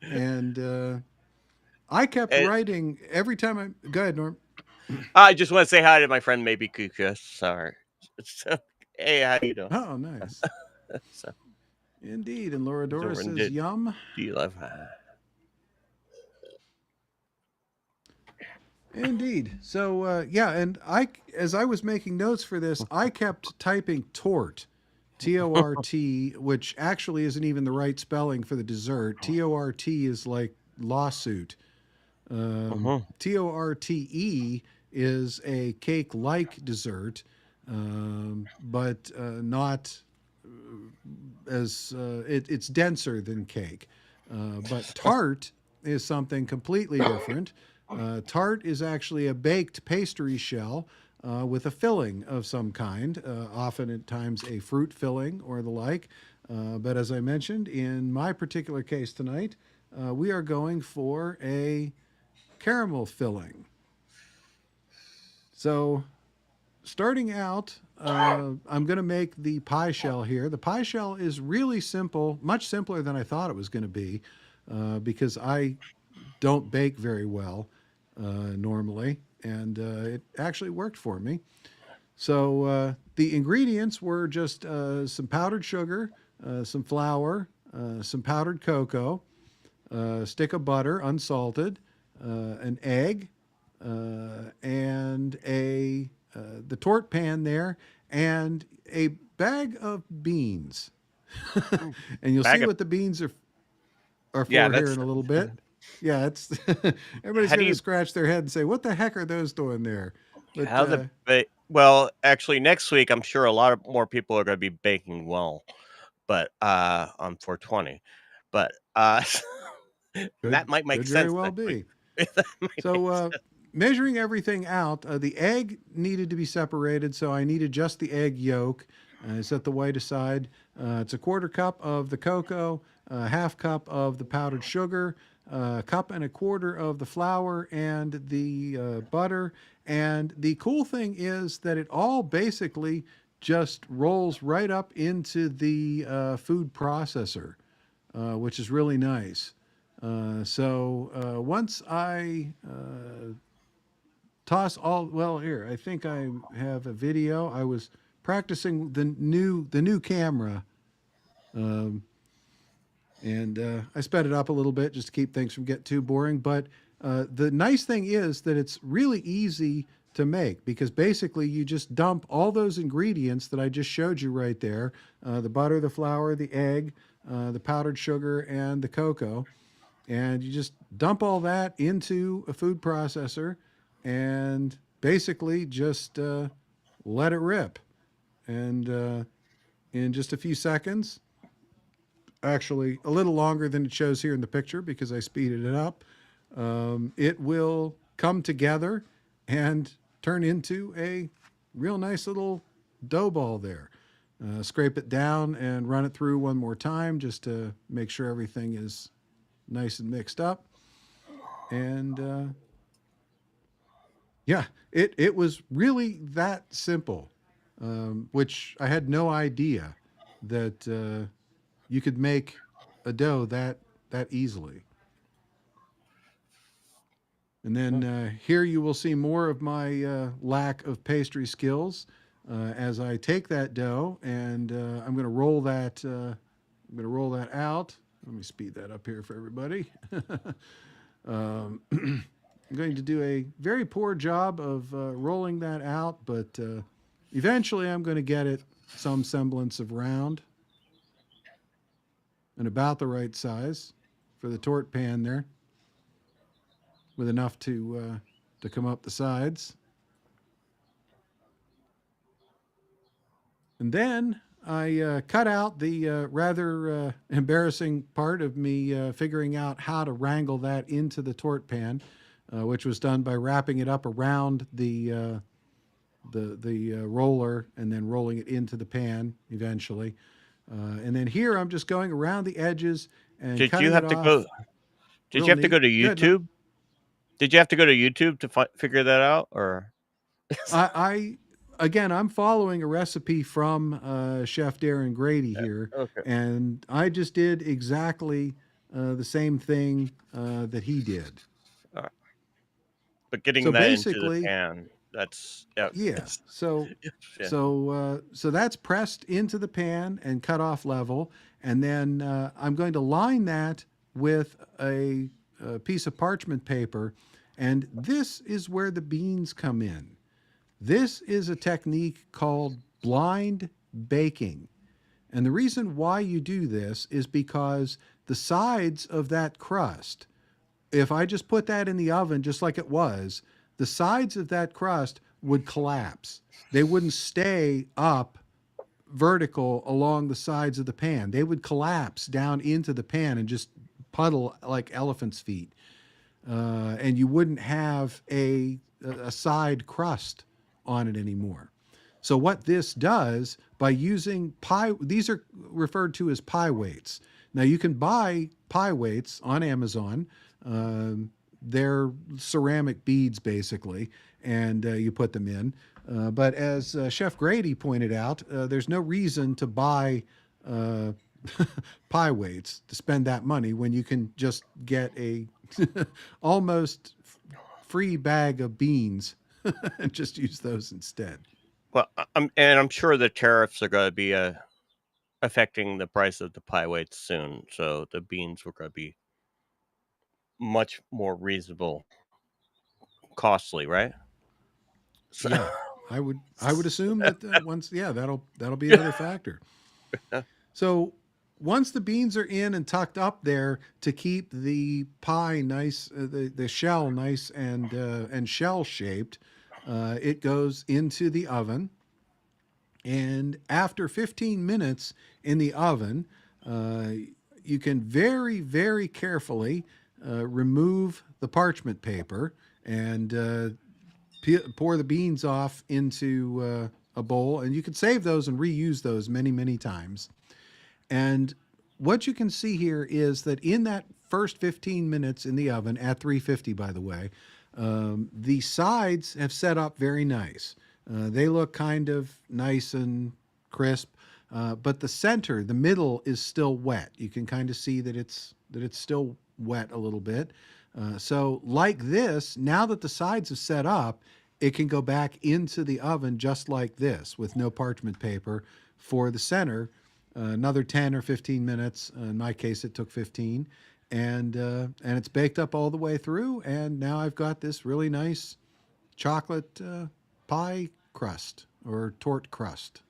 And I kept And writing every time I. Go ahead, Norm. I just want to say hi to my friend Maybe Kuka. Sorry. So, hey, how you doing? Oh, nice. So, Indeed. And Laura Dora Zoran says, did. "Yum." Do you love? Indeed. So yeah, and as I was making notes for this, I kept typing tort, T-O-R-T, which actually isn't even the right spelling for the dessert. T-O-R-T is like lawsuit. Torte is a cake-like dessert, but not as it's denser than cake. But tart is something completely different. Tart is actually a baked pastry shell with a filling of some kind, often at times a fruit filling or the like. But as I mentioned, in my particular case tonight, we are going for a caramel filling. So, starting out, I'm going to make the pie shell here. The pie shell is really simple, much simpler than I thought it was going to be, because I don't bake very well normally, and it actually worked for me. So, the ingredients were just some powdered sugar, some flour, some powdered cocoa, a stick of butter, unsalted, an egg, and the torte pan there, and a bag of beans. And you'll see Bag of what the beans are yeah. for here in a little bit. Yeah, it's everybody's How do going to you scratch their head and say, "What the heck are those doing there?" But how the well? Actually, next week I'm sure a lot of more people are going to be baking well, but on 420, but could that might make could very sense well next week. be. That might make So, sense. measuring everything out, the egg needed to be separated, so I needed just the egg yolk. I set the white aside. It's a quarter cup of the cocoa, a half cup of the powdered sugar, a cup and a quarter of the flour, and the butter. And the cool thing is that it all basically just rolls right up into the food processor, which is really nice. So once I toss all, well, here I think I have a video. I was practicing the new camera, um, and I sped it up a little bit just to keep things from getting too boring. But the nice thing is that it's really easy to make because basically you just dump all those ingredients that I just showed you right there, the butter, the flour, the egg, the powdered sugar, and the cocoa, and you just dump all that into a food processor and basically just let it rip. And in just a few seconds, actually a little longer than it shows here in the picture because I speeded it up, it will come together and turn into a real nice little dough ball there. Scrape it down and run it through one more time just to make sure everything is nice and mixed up. And yeah, it was really that simple, which I had no idea that you could make a dough that easily. And then here you will see more of my lack of pastry skills as I take that dough and I'm going to roll that. I'm going to roll that out. Let me speed that up here for everybody. um, I'm going to do a very poor job of rolling that out, but eventually I'm going to get it some semblance of round and about the right size for the torte pan there, with enough to come up the sides. And then I cut out the rather embarrassing part of me figuring out how to wrangle that into the torte pan, which was done by wrapping it up around the roller and then rolling it into the pan eventually. And then here I'm just going around the edges and Did you cutting have it to off. go? Did Real you have to go neat. to Good. No, YouTube? Did you have to go to YouTube to figure that out, or? I again, I'm following a recipe from Chef Darren Grady here, Okay. and I just did exactly the same thing that he did. All right. But getting So that into the basically, pan, that's yeah. yeah. So Yeah. so that's pressed into the pan and cut off level, and then I'm going to line that with a piece of parchment paper, and this is where the beans come in. This is a technique called blind baking. And the reason why you do this is because the sides of that crust, if I just put that in the oven just like it was, the sides of that crust would collapse. They wouldn't stay up vertical along the sides of the pan. They would collapse down into the pan and just puddle like elephant's feet. And you wouldn't have a side crust on it anymore. So what this does by using pie, these are referred to as pie weights. Now you can buy pie weights on Amazon. They're ceramic beads basically, and you put them in. But as Chef Grady pointed out, there's no reason to buy uh, pie weights to spend that money when you can just get a almost free bag of beans and just use those instead. Well, I'm sure the tariffs are going to be affecting the price of the pie weights soon, so the beans were going to be much more reasonable, costly, right? So, Yeah, I would assume that once, yeah, that'll be another factor. So once the beans are in and tucked up there to keep the pie nice, the shell nice and shell shaped, it goes into the oven. And after 15 minutes in the oven, uh, you can very, very carefully remove the parchment paper and pour the beans off into a bowl. And you can save those and reuse those many, many times. And what you can see here is that in that first 15 minutes in the oven, at 350, by the way, the sides have set up very nice. They look kind of nice and crisp, but the center, the middle, is still wet. You can kind of see that it's still wet a little bit. So like this, now that the sides have set up, it can go back into the oven just like this with no parchment paper for the center. Another 10 or 15 minutes. In my case, it took 15, and it's baked up all the way through. And now I've got this really nice chocolate pie crust or torte crust.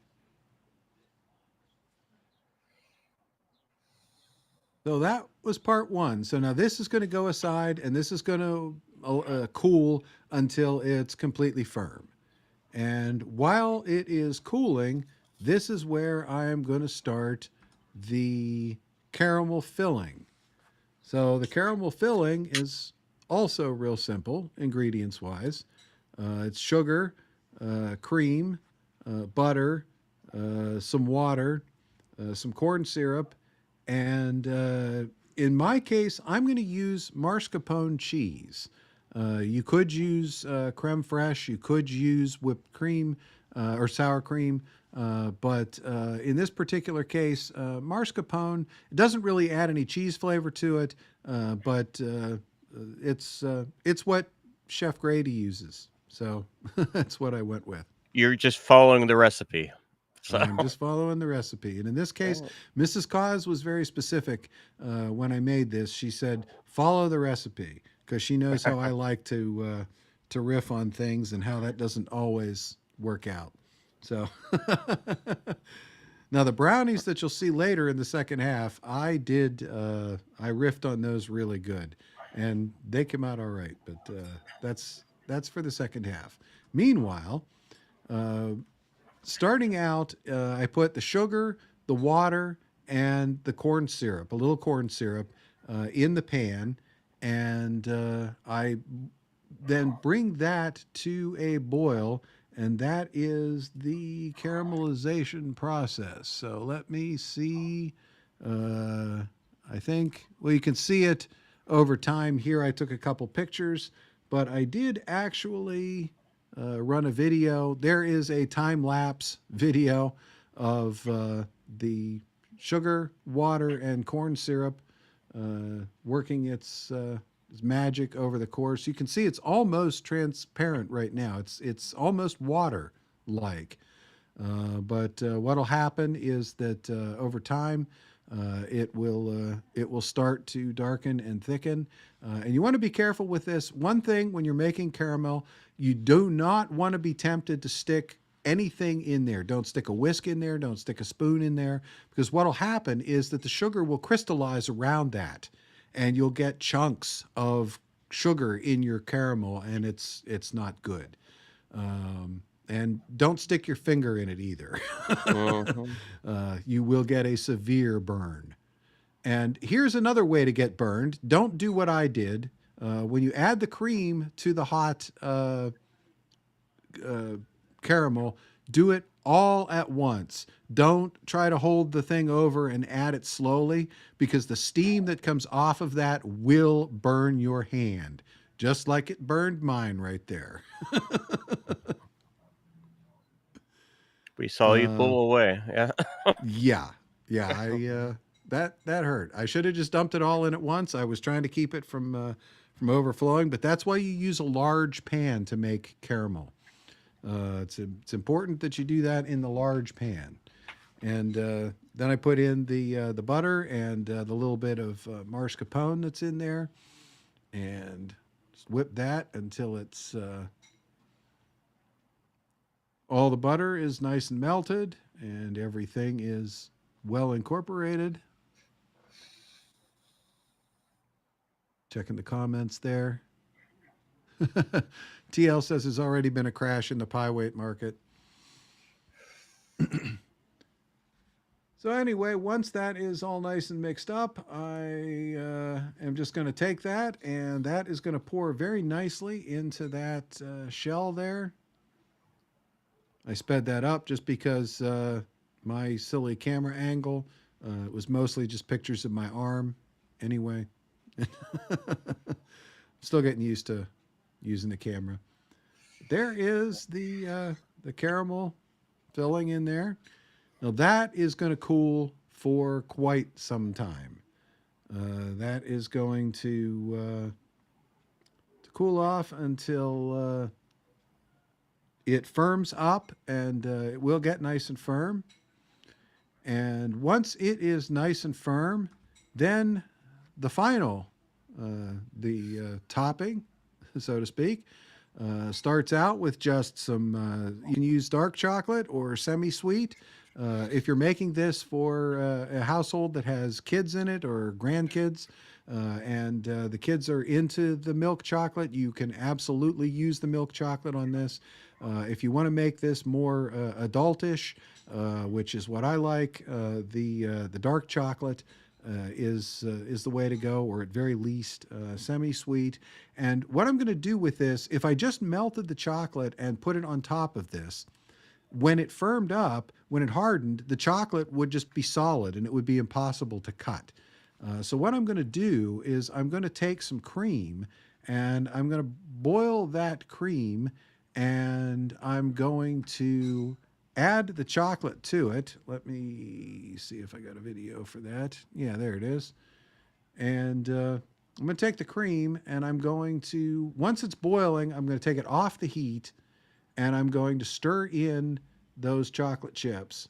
So that was part one. So now this is going to go aside, and this is going to cool until it's completely firm. And while it is cooling, this is where I am going to start the caramel filling. So the caramel filling is also real simple, ingredients wise. It's sugar, cream, butter, some water, some corn syrup, and in my case, I'm going to use mascarpone cheese. You could use creme fraiche, you could use whipped cream or sour cream, but in this particular case, mascarpone, it doesn't really add any cheese flavor to it, but it's what Chef Grady uses. So that's what I went with. you're just following the recipe. So, I'm just following the recipe. And in this case, Mrs. Cause was very specific when I made this. She said, follow the recipe. because she knows how I like to riff on things and how that doesn't always work out. So now the brownies that you'll see later in the second half, I riffed on those really good, and they came out all right. But that's for the second half. Meanwhile, starting out, I put the sugar, the water, and the corn syrup, a little corn syrup, in the pan, and I then bring that to a boil, and that is the caramelization process. So let me see. I think, well, you can see it over time here. I took a couple pictures, but I did actually run a video. There is a time-lapse video of the sugar, water, and corn syrup working its magic over the course. You can see it's almost transparent right now. It's almost water-like. But what'll happen is that over time, it will start to darken and thicken. And you want to be careful with this. One thing when you're making caramel, you do not want to be tempted to stick anything in there. Don't stick a whisk in there. Don't stick a spoon in there, because what'll happen is that the sugar will crystallize around that, and you'll get chunks of sugar in your caramel, and it's not good. And don't stick your finger in it either. You will get a severe burn. And here's another way to get burned. Don't do what I did. When you add the cream to the hot caramel, do it all at once. Don't try to hold the thing over and add it slowly, because the steam that comes off of that will burn your hand, just like it burned mine right there. We saw you pull away. Yeah. Yeah. That hurt. I should have just dumped it all in at once. I was trying to keep it from overflowing, but that's why you use a large pan to make caramel. It's important that you do that in the large pan. And then I put in the butter and the little bit of mascarpone that's in there, and just whip that until it's all the butter is nice and melted and everything is well incorporated. Checking the comments there. TL says there's already been a crash in the pie weight market. So anyway, once that is all nice and mixed up, I am just going to take that, and that is going to pour very nicely into that shell there. I sped that up just because my silly camera angle was mostly just pictures of my arm anyway. Still getting used to using the camera. There is the caramel filling in there. Now that is going to cool for quite some time. That is going to cool off until it firms up, and it will get nice and firm. And once it is nice and firm, then the final, the topping, so to speak, starts out with just some, you can use dark chocolate or semi-sweet. If you're making this for a household that has kids in it or grandkids, and the kids are into the milk chocolate, you can absolutely use the milk chocolate on this. If you want to make this more adultish, which is what I like, the dark chocolate is the way to go, or at very least semi-sweet. And what I'm going to do with this, if I just melted the chocolate and put it on top of this, when it firmed up, when it hardened, the chocolate would just be solid and it would be impossible to cut. So what I'm going to do is I'm going to take some cream and I'm going to boil that cream, and I'm going to add the chocolate to it. Let me see if I got a video for that. Yeah, there it is. And I'm going to take the cream, and I'm going to, once it's boiling, I'm going to take it off the heat, and I'm going to stir in those chocolate chips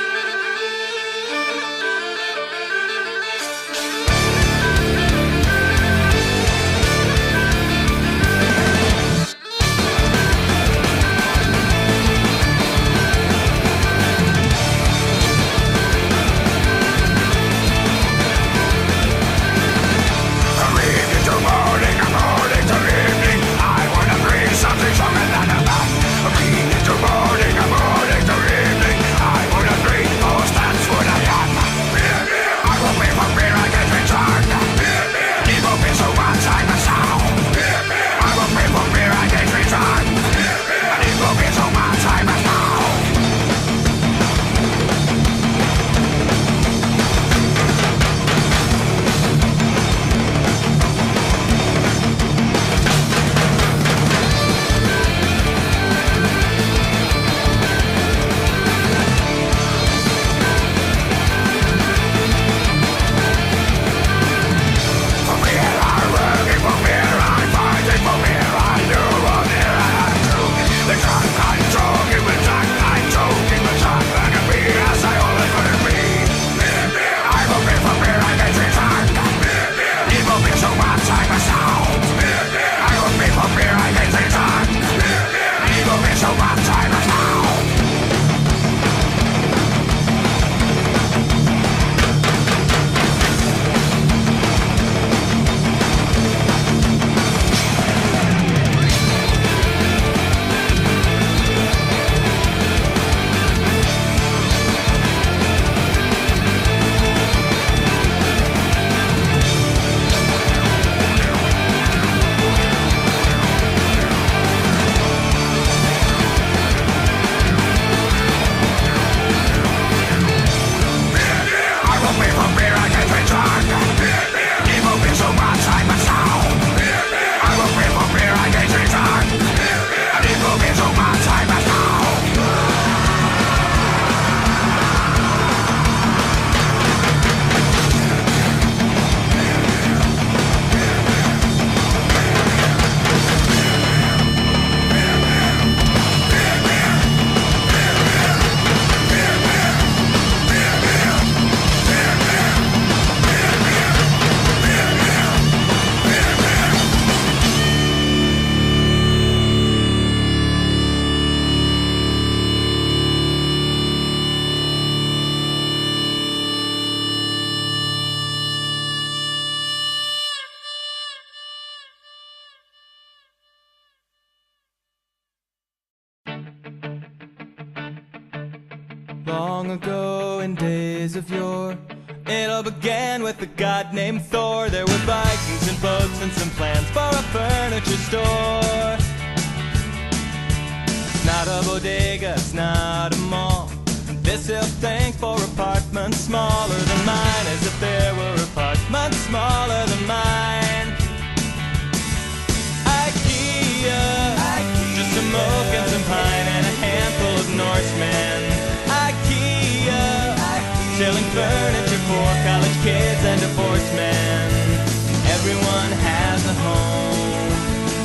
Long ago in days of yore, it all began with a god named Thor. There were Vikings and boats and some plans for a furniture store. It's not a bodega, it's not a mall. This hill thing for apartments smaller than mine, as if there were apartments smaller than mine. IKEA, just some oak and some pine and a handful of Norsemen. IKEA, selling furniture for college kids and divorced men. Everyone has a home,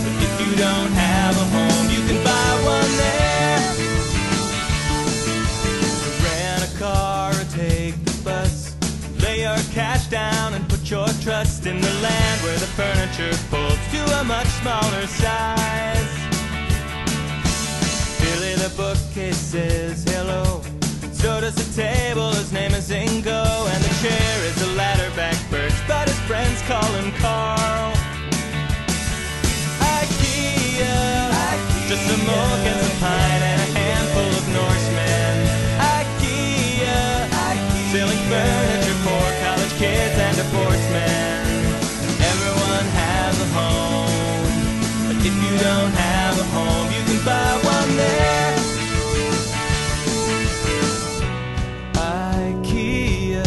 but if you don't have a home, you can buy one there. Rent a car or take the bus, lay your cash down and put your trust in the land where the furniture folds to a much smaller size. Billy the bookcase says hello, so does the table, his name is Ingo. And the chair is a ladder-back birch, but his friends call him Carl. IKEA, just some oak and some pine and a handful of Norsemen. IKEA, selling furniture for college kids and divorced men. Everyone has a home, but if you don't have a home, you can buy one there. IKEA,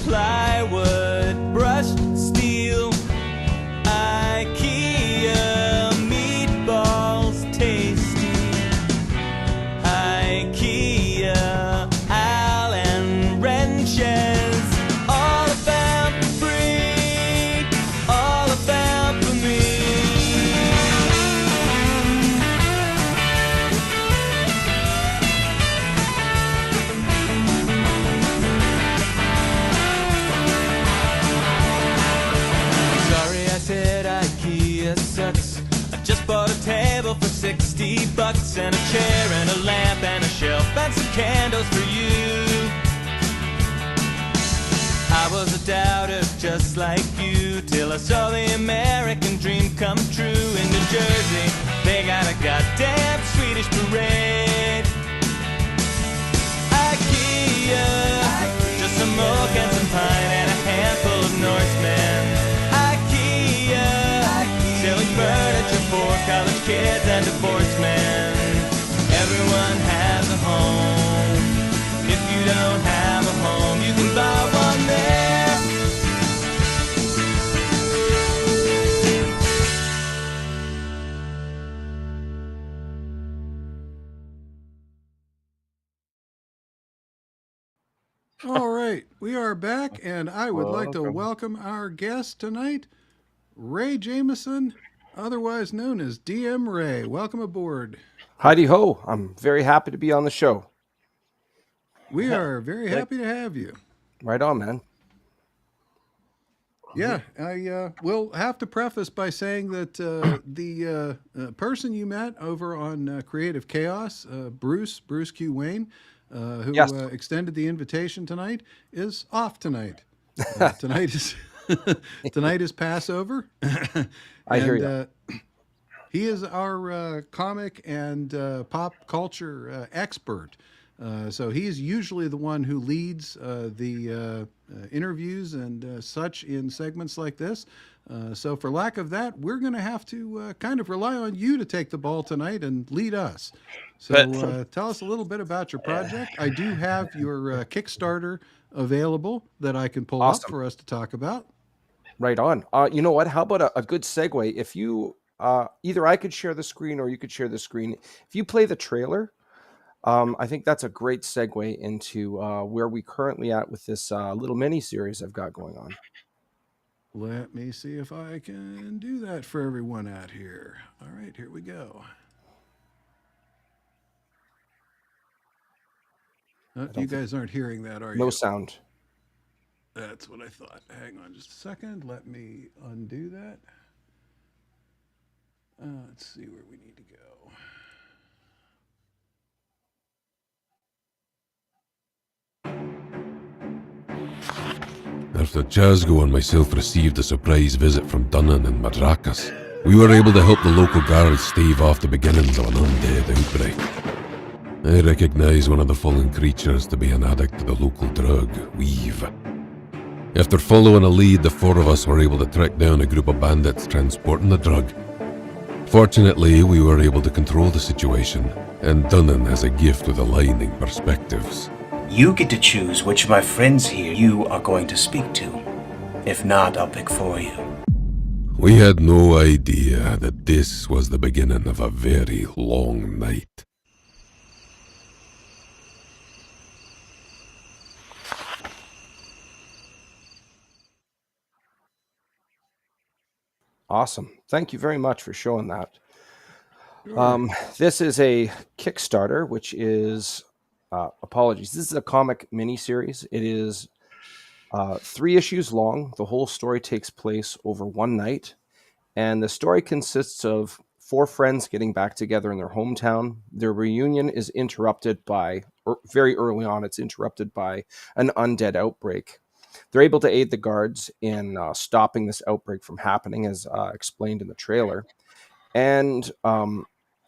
plywood, brushed steel. IKEA, meatballs tasty. IKEA, Allen wrenches. All about the freak, all about for me. Sorry I said IKEA sucks. I just bought a table for $60 and a chair and a lamp and a shelf and some candles for you. I was a doubter just like you till I saw the American dream come true. In New Jersey, they got a goddamn Swedish parade. IKEA, just some oak and some pine and a handful of Norsemen. IKEA, selling furniture for college kids and divorced men. Everyone has a home. If you don't have a home, you can buy one there. All right, we are back, and I would like to welcome our guest tonight, Ray Jameson, otherwise known as DM Ray. Welcome aboard. Heidi ho! I'm very happy to be on the show. We are very happy to have you. Right on, man. Yeah, I will have to preface by saying that the person you met over on Creative Chaos, Bruce Q. Wayne, who Yes. Extended the invitation tonight, is off tonight. Tonight is Passover. I hear you. He is our comic and pop culture expert. So he's usually the one who leads the interviews and such in segments like this. So for lack of that, we're going to have to kind of rely on you to take the ball tonight and lead us. So tell us a little bit about your project. I do have your Kickstarter available that I can pull up for us to talk about. Right on. You know what? How about a good segue? If you either I could share the screen or you could share the screen. If you play the trailer, I think that's a great segue into where we currently at with this little mini series I've got going on. Let me see if I can do that for everyone out here. All right, here we go. You guys aren't hearing that, are you? No sound. That's what I thought. Hang on just a second. Let me undo that. Let's see where we need to go. After Jazgo and myself received a surprise visit from Dunnan and Madrakas, we were able to help the local guards stave off the beginnings of an undead outbreak. I recognize one of the fallen creatures to be an addict to the local drug, weave. After following a lead, the four of us were able to track down a group of bandits transporting the drug. Fortunately, we were able to control the situation, and Dunnan has a gift with aligning perspectives. You get to choose which of my friends here you are going to speak to. If not, I'll pick for you. We had no idea that this was the beginning of a very long night. Awesome. Thank you very much for showing that. This is a Kickstarter, which is, apologies, this is a comic miniseries. It is 3 issues long. The whole story takes place over one night. And the story consists of 4 friends getting back together in their hometown. Their reunion is interrupted by, or very early on, it's interrupted by an undead outbreak. They're able to aid the guards in stopping this outbreak from happening, as explained in the trailer. And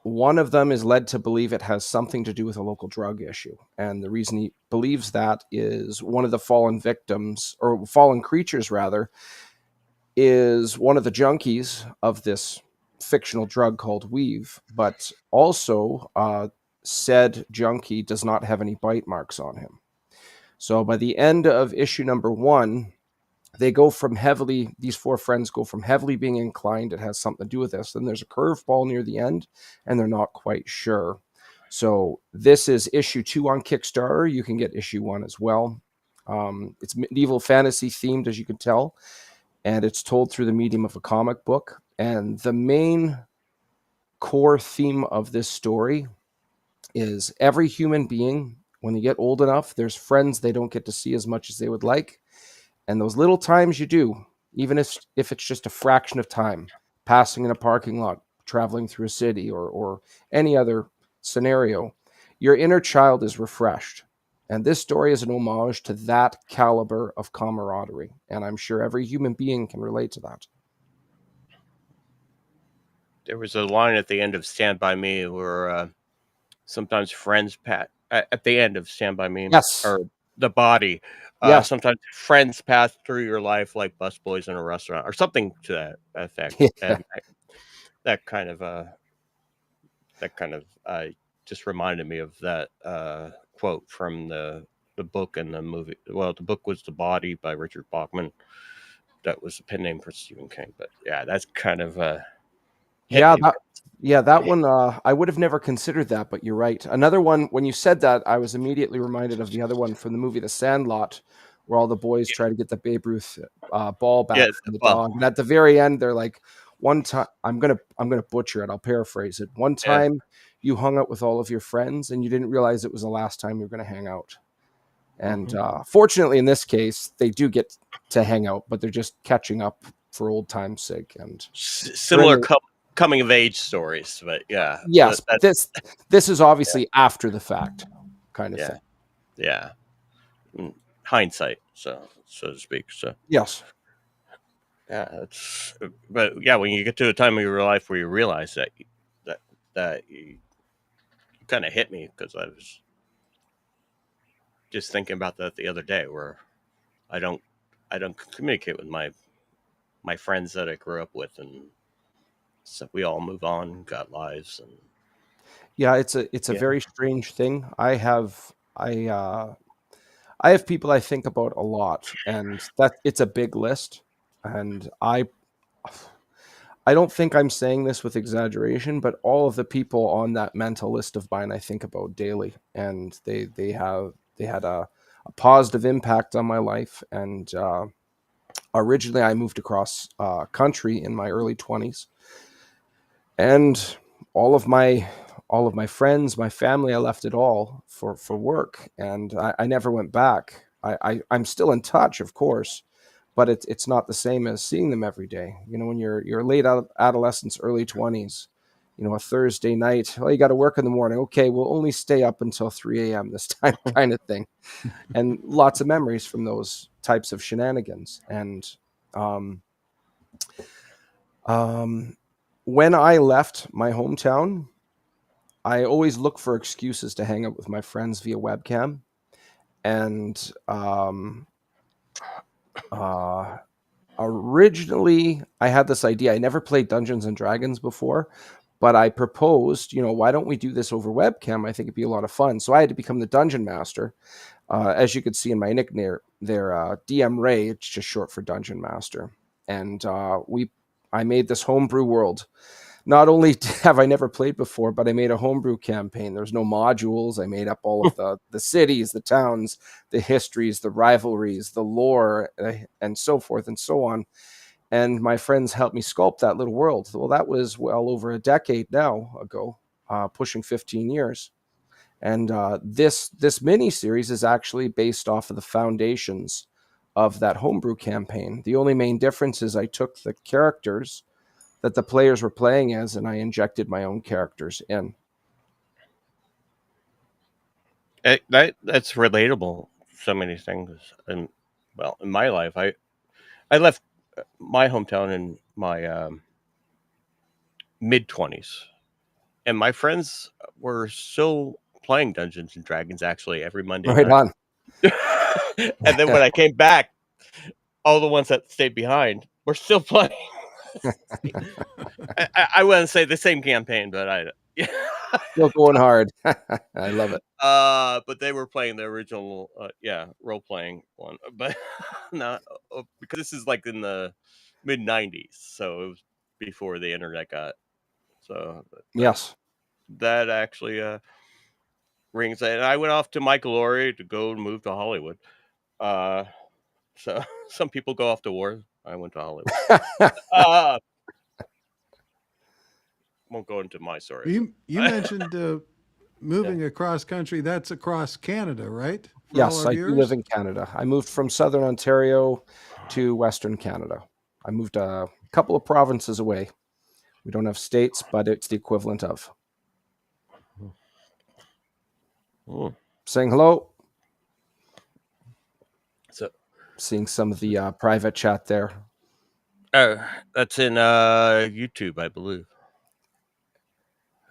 one of them is led to believe it has something to do with a local drug issue. And the reason he believes that is one of the fallen victims, or fallen creatures rather, is one of the junkies of this fictional drug called weave, but also said junkie does not have any bite marks on him. So by the end of issue number 1, they go from heavily, these 4 friends go from heavily being inclined it has something to do with this. Then there's a curveball near the end, and they're not quite sure. So this is issue 2 on Kickstarter. You can get issue 1 as well. It's medieval fantasy themed, as you can tell, and it's told through the medium of a comic book. And the main core theme of this story is every human being, when they get old enough, there's friends they don't get to see as much as they would like. And those little times you do, even if it's just a fraction of time, passing in a parking lot, traveling through a city, or any other scenario, your inner child is refreshed. And this story is an homage to that caliber of camaraderie. And I'm sure every human being can relate to that. There was a line at the end of Stand By Me where sometimes friends at the end of Stand By Me, Yes. or The Body. Yes. Sometimes friends pass through your life like busboys in a restaurant, or something to that effect. Yeah. And that kind of just reminded me of that quote from the book and the movie. Well, the book was The Body by Richard Bachman. That was a pen name for Stephen King. But yeah, that's kind of that one, I would have never considered that, but you're right. Another one, when you said that, I was immediately reminded of the other one from the movie The Sandlot, where all the boys try to get the Babe Ruth ball back from the dog. And at the very end, they're like, one time, I'm gonna butcher it, I'll paraphrase it. One time you hung out with all of your friends and you didn't realize it was the last time you were going to hang out. And fortunately, in this case, they do get to hang out, but they're just catching up for old time's sake. And similar coming of age stories, but yeah. Yes, but this is obviously after the fact kind of thing. Yeah. Hindsight, so to speak. So yes. Yeah, but yeah, when you get to a time of your life where you realize that you kind of hit me, because I was just thinking about that the other day, where I don't communicate with my friends that I grew up with, and so we all move on, got lives, and yeah, it's a very strange thing. I have people I think about a lot, and that it's a big list, and I don't think I'm saying this with exaggeration, but all of the people on that mental list of mine I think about daily, and they had a positive impact on my life. And originally I moved across country in my early 20s, and all of my friends, my family, I left it all for work, and I never went back. I'm still in touch, of course, but it's not the same as seeing them every day. You know, when you're late adolescence, early 20s, you know, a Thursday night, you got to work in the morning. Okay, we'll only stay up until 3 a.m. this time, kind of thing. And lots of memories from those types of shenanigans. And when I left my hometown, I always look for excuses to hang out with my friends via webcam. And originally, I had this idea. I never played Dungeons and Dragons before, but I proposed, why don't we do this over webcam? I think it'd be a lot of fun. So I had to become the dungeon master. As you could see in my nickname there, DM Ray, it's just short for Dungeon Master. And I made this homebrew world. Not only have I never played before, but I made a homebrew campaign. There's no modules. I made up all of the cities, the towns, the histories, the rivalries, the lore, and so forth and so on. And my friends helped me sculpt that little world. Well, that was well over a decade now ago, pushing 15 years. And this mini series is actually based off of the foundations of that homebrew campaign. The only main difference is I took the characters that the players were playing as, and I injected my own characters in. That's relatable. So many things, and in my life, I left my hometown in my mid-20s, and my friends were still playing Dungeons and Dragons actually every Monday Right night. on. And then when I came back, all the ones that stayed behind were still playing. I wouldn't say the same campaign, but Still going hard. I love it. But they were playing the original, role playing one. But not because this is like in the mid '90s, so it was before the internet got. So Yes, that actually rings. And I went off to my glory to go and move to Hollywood. So some people go off to war. I went to Hollywood. Won't go into my story. You mentioned moving across country. That's across Canada, right? For all yes, our I do live viewers? in Canada. I moved from Southern Ontario to Western Canada. I moved a couple of provinces away. We don't have states, but it's the equivalent of. Saying hello. So, seeing some of the private chat there. That's in YouTube, I believe.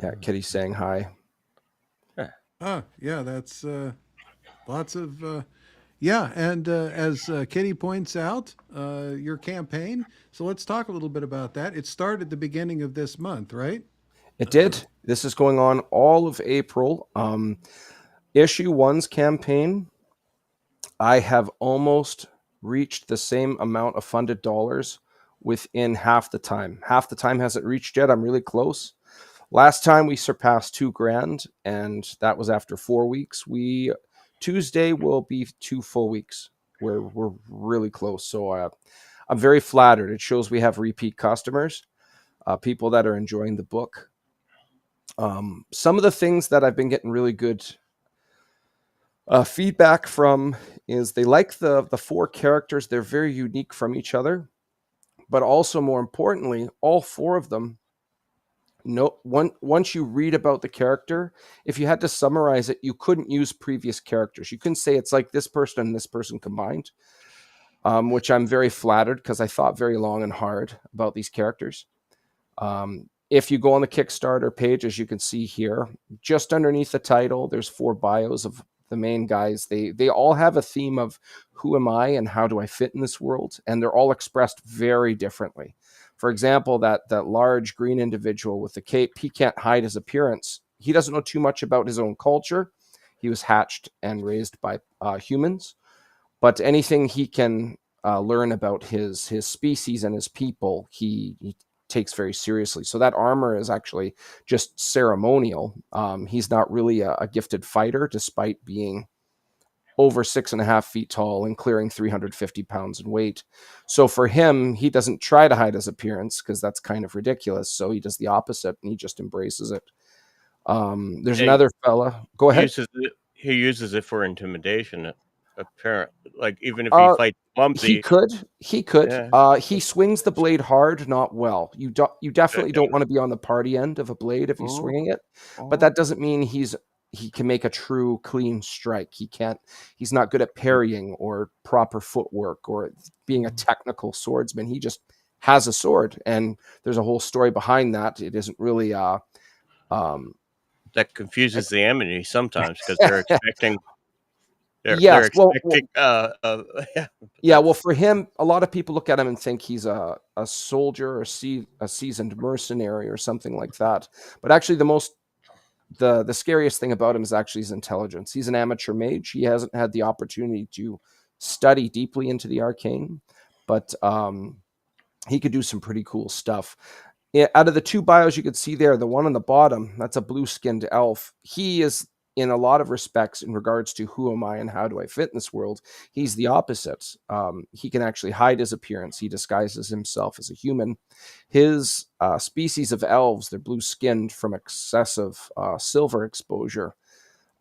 Yeah, Kitty saying hi. Yeah, that's lots of yeah, and as Kitty points out, your campaign. So let's talk a little bit about that. It started the beginning of this month, right? It did. This is going on all of April. Issue 1's campaign, I have almost reached the same amount of funded dollars within half the time. Half the time hasn't reached yet. I'm really close. Last time we surpassed $2,000, and that was after 4 weeks. Tuesday will be 2 full weeks. We're really close. So I'm very flattered. It shows we have repeat customers, people that are enjoying the book. Some of the things that I've been getting really good feedback from is they like the 4 characters. They're very unique from each other, but also more importantly, all 4 of them. Once you read about the character, if you had to summarize it, you couldn't use previous characters. You couldn't say it's like this person and this person combined, which I'm very flattered because I thought very long and hard about these characters. If you go on the Kickstarter page, as you can see here, just underneath the title, there's 4 bios of the main guys. They all have a theme of who am I and how do I fit in this world, and they're all expressed very differently. For example, that large green individual with the cape, he can't hide his appearance. He doesn't know too much about his own culture. He was hatched and raised by humans, but anything he can learn about his species and his people, he takes very seriously. So that armor is actually just ceremonial. He's not really a gifted fighter, despite being over 6.5 feet tall and clearing 350 pounds in weight. So for him, he doesn't try to hide his appearance because that's kind of ridiculous. So he does the opposite and he just embraces it. There's another fella. Go ahead. He uses it for intimidation. Apparently, like even if he fights clumsy, he could. Yeah. He swings the blade hard, not well. You definitely don't want to be on the party end of a blade if he's swinging it, but that doesn't mean he can make a true clean strike. He's not good at parrying or proper footwork or being a technical swordsman. He just has a sword, and there's a whole story behind that. It isn't really does that confuses the enemy sometimes because they're expecting they're Yes, well, expecting yeah, yeah, well, that's for him, a lot of people look at him and think he's a soldier or a seasoned mercenary or something like that. But actually, the scariest thing about him is actually his intelligence. He's an amateur mage. He hasn't had the opportunity to study deeply into the arcane, but he could do some pretty cool stuff. Out of the two bios you could see there, the one on the bottom, that's a blue-skinned elf. He is, in a lot of respects, in regards to who am I and how do I fit in this world, he's the opposite. He can actually hide his appearance. He disguises himself as a human. His species of elves, they're blue-skinned from excessive silver exposure.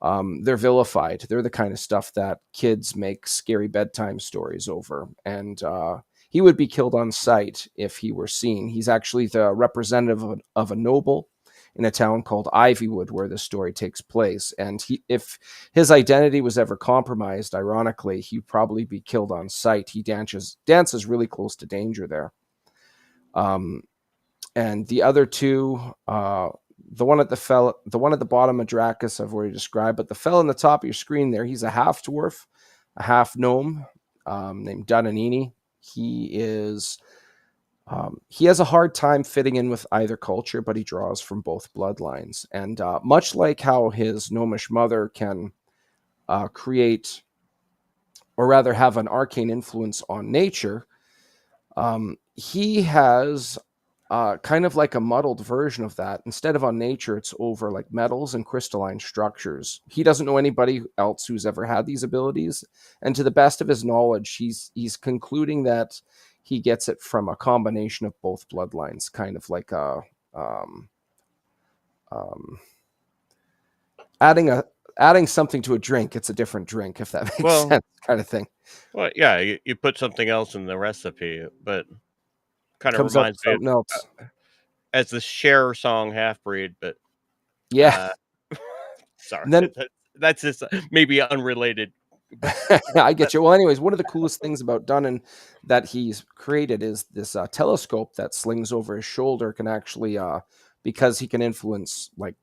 They're vilified. They're the kind of stuff that kids make scary bedtime stories over. And he would be killed on sight if he were seen. He's actually the representative of a noble in a town called Ivywood, where this story takes place. And if his identity was ever compromised, ironically, he'd probably be killed on sight. He dances really close to danger there. And the other two, the one at the bottom of Dracus I've already described, but the fella on the top of your screen there, he's a half dwarf, a half gnome, named Dunanini. He has a hard time fitting in with either culture, but he draws from both bloodlines. And much like how his gnomish mother can create, or rather have an arcane influence on nature, he has kind of like a muddled version of that. Instead of on nature, it's over like metals and crystalline structures. He doesn't know anybody else who's ever had these abilities, and to the best of his knowledge, he's concluding that he gets it from a combination of both bloodlines, kind of like adding something to a drink. It's a different drink, if that makes sense, kind of thing. Well, yeah, you put something else in the recipe, but kind of Comes out reminds me of something else. as the Cher song Half Breed, but Yeah. sorry, And then that's just maybe unrelated. I get you. Well, anyways, one of the coolest things about Dunnan that he's created is this telescope that slings over his shoulder. Can actually, because he can influence like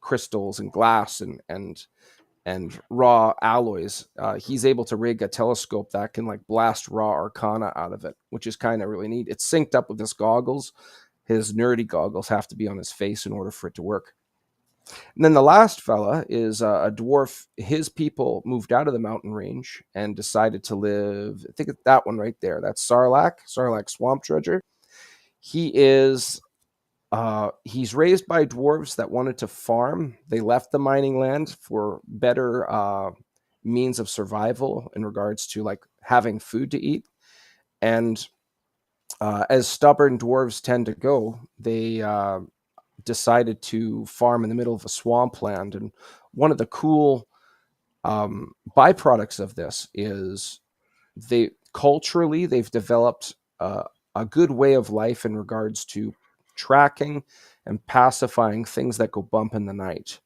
crystals and glass and raw alloys, he's able to rig a telescope that can like blast raw arcana out of it, which is kind of really neat. It's synced up with his goggles. His nerdy goggles have to be on his face in order for it to work. And then the last fella is a dwarf. His people moved out of the mountain range and decided to live. I think it's that one right there. That's Sarlacc Swamp Treasure. He's raised by dwarves that wanted to farm. They left the mining land for better means of survival in regards to like having food to eat. And as stubborn dwarves tend to go, they decided to farm in the middle of a swampland. And one of the cool byproducts of this is they've developed a good way of life in regards to tracking and pacifying things that go bump in the night.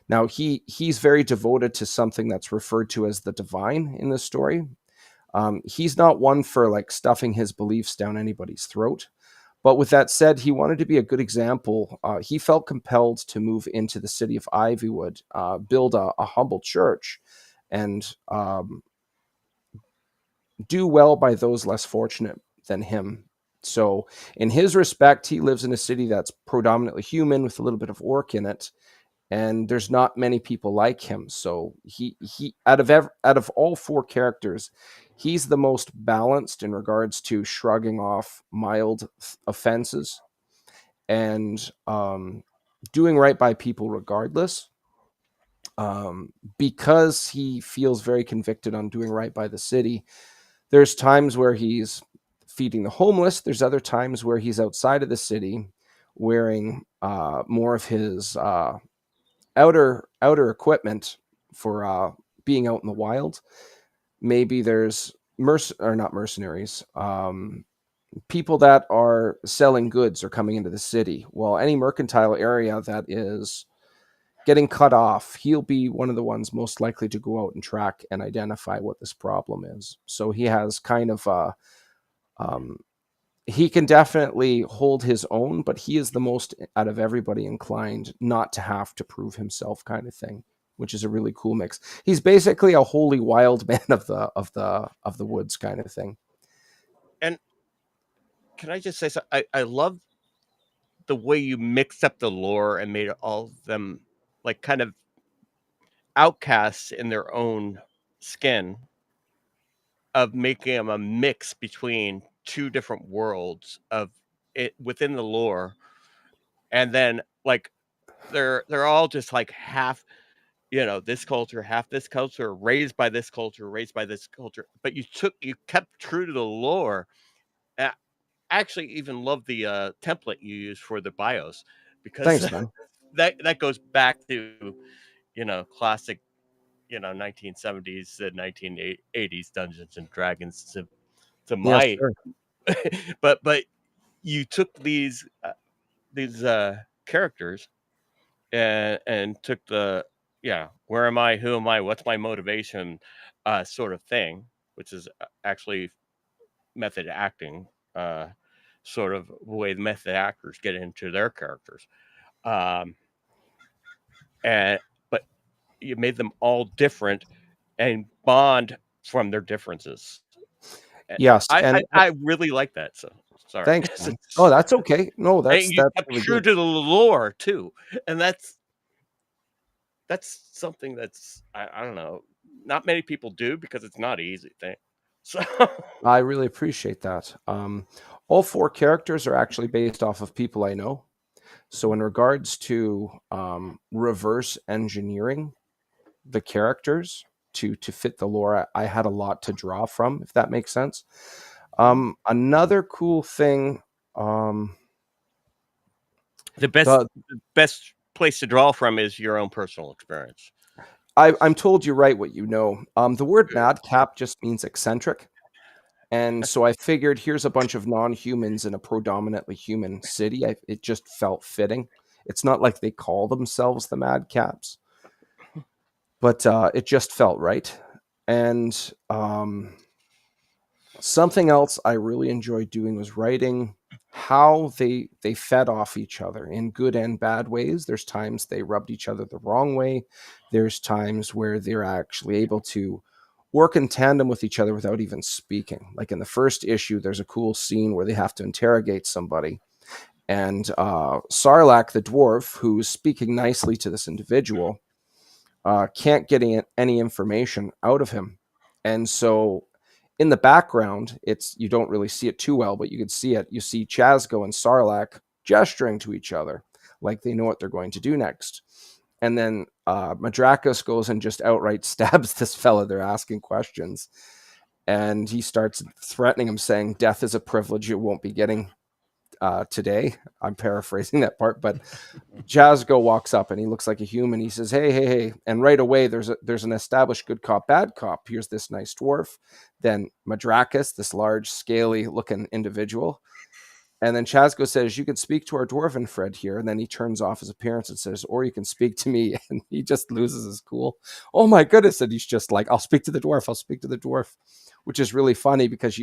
Now he's very devoted to something that's referred to as the divine in this story. He's not one for like stuffing his beliefs down anybody's throat. But with that said, he wanted to be a good example. He felt compelled to move into the city of Ivywood, build a humble church, and do well by those less fortunate than him. So in his respect, he lives in a city that's predominantly human with a little bit of orc in it, and there's not many people like him. So he out of all four characters, he's the most balanced in regards to shrugging off mild offenses and doing right by people regardless. Because he feels very convicted on doing right by the city, there's times where he's feeding the homeless. There's other times where he's outside of the city wearing more of his outer equipment for being out in the wild. Maybe there's not mercenaries, people that are selling goods are coming into the city. Well, any mercantile area that is getting cut off, he'll be one of the ones most likely to go out and track and identify what this problem is. So he has kind of he can definitely hold his own, but he is the most out of everybody inclined not to have to prove himself, kind of thing, which is a really cool mix. He's basically a holy wild man of the woods, kind of thing. And can I just say so? I love the way you mixed up the lore and made all of them like kind of outcasts in their own skin, of making them a mix between two different worlds of it within the lore, and then like they're all just like half, this culture, half this culture, raised by this culture, but you kept true to the lore. I actually even love the template you use for the bios, because Thanks, man. that goes back to classic 1970s to 1980s Dungeons and Dragons to Yes, my sir. but you took these characters and took the, where am I, who am I, what's my motivation, sort of thing, which is actually method acting, uh sort of way the method actors get into their characters, um and but you made them all different and bond from their differences. And Yes, and I really like that, so sorry. thanks, man. Oh, that's okay. No, And you that's kept really true good. to the lore too, and that's something that's, I don't know, not many people do because it's not easy thing. So I really appreciate that. All four characters are actually based off of people I know. So, in regards to reverse engineering the characters to fit the lore, I had a lot to draw from, if that makes sense. Another cool thing, um, the best the the best place to draw from is your own personal experience. I'm told you write what you know. The word madcap just means eccentric. And so I figured here's a bunch of non-humans in a predominantly human city. It just felt fitting. It's not like they call themselves the Madcaps, but it just felt right. And something else I really enjoyed doing was writing how they fed off each other in good and bad ways. There's times they rubbed each other the wrong way. There's times where they're actually able to work in tandem with each other without even speaking. Like in the first issue, there's a cool scene where they have to interrogate somebody. And Sarlacc, the dwarf, who's speaking nicely to this individual, can't get any information out of him. And so in the background, you don't really see it too well, but you can see it. You see Chazgo and Sarlacc gesturing to each other like they know what they're going to do next. And then Madrakis goes and just outright stabs this fella. They're asking questions. And he starts threatening him, saying, "Death is a privilege you won't be getting today." I'm paraphrasing that part, but Jazgo walks up and he looks like a human. He says, "Hey, hey, hey!" And right away, there's an established good cop, bad cop. Here's this nice dwarf. Then Madrakis, this large, scaly-looking individual. And then Chazgo says, "You can speak to our dwarven friend here." And then he turns off his appearance and says, "Or you can speak to me." And he just loses his cool. Oh my goodness! And he's just like, "I'll speak to the dwarf. I'll speak to the dwarf," which is really funny because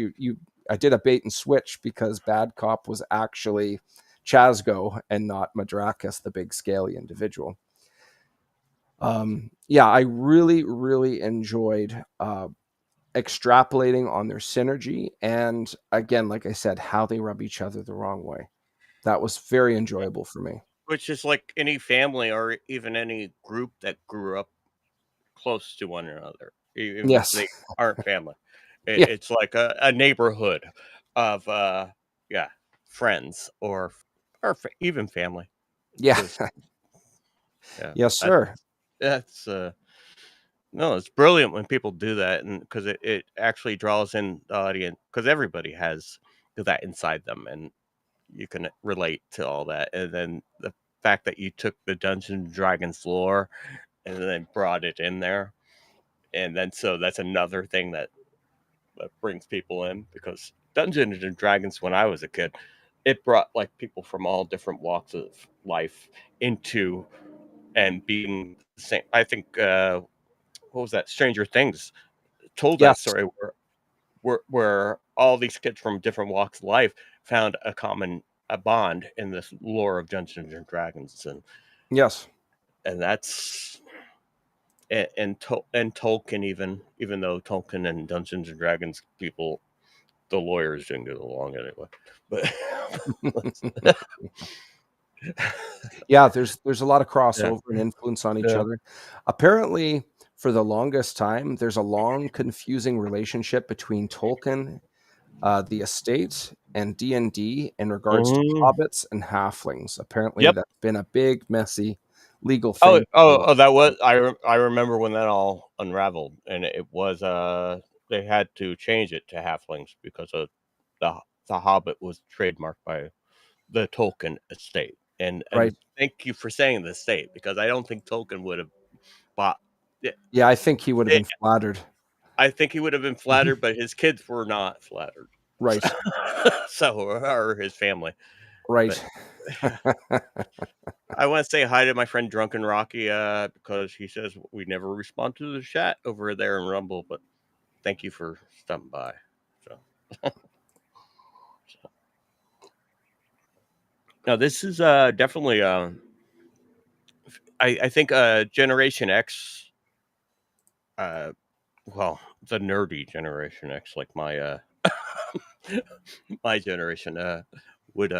I did a bait and switch because bad cop was actually Chazgo and not Madrakis, the big scaly individual. Yeah, I really, really enjoyed extrapolating on their synergy. And again, like I said, how they rub each other the wrong way. That was very enjoyable for me. Which is like any family or even any group that grew up close to one another, even if Yes. they aren't family. Yeah. It's like a neighborhood of yeah, friends even family. Yeah. Just yeah, Yes, sir. that's no, it's brilliant when people do that, and because it actually draws in the audience, because everybody has that inside them, and you can relate to all that. And then the fact that you took the Dungeons and Dragons lore and then brought it in there, and then so that's another thing that brings people in, because Dungeons and Dragons, when I was a kid, it brought like people from all different walks of life into and being the same. I think what was that? Stranger Things told that Yes. story where all these kids from different walks of life found a bond in this lore of Dungeons and Dragons, Yes. and that's and Tolkien, even though Tolkien and Dungeons and Dragons people, the lawyers didn't get along anyway, but Yeah, there's a lot of yeah, crossover and influence on each yeah. other. Apparently, for the longest time, there's a long, confusing relationship between Tolkien, the estate, and D&D in regards to Mm. hobbits and halflings. Apparently, Yep. that's been a big, messy legal Oh, thing. that was I remember when that all unraveled, and it was they had to change it to halflings because of the the Hobbit was trademarked by the Tolkien estate, and Right. thank you for saying the estate because I don't think Tolkien would have bought it. Yeah, I think he would have it been flattered. I think he would have been flattered, but his kids were not flattered. Right. So or his family, but Right. I want to say hi to my friend Drunken Rocky because he says we never respond to the chat over there in Rumble, but thank you for stopping by. So, now this is definitely I think Generation X, uh, well, the nerdy Generation X, like my my generation, would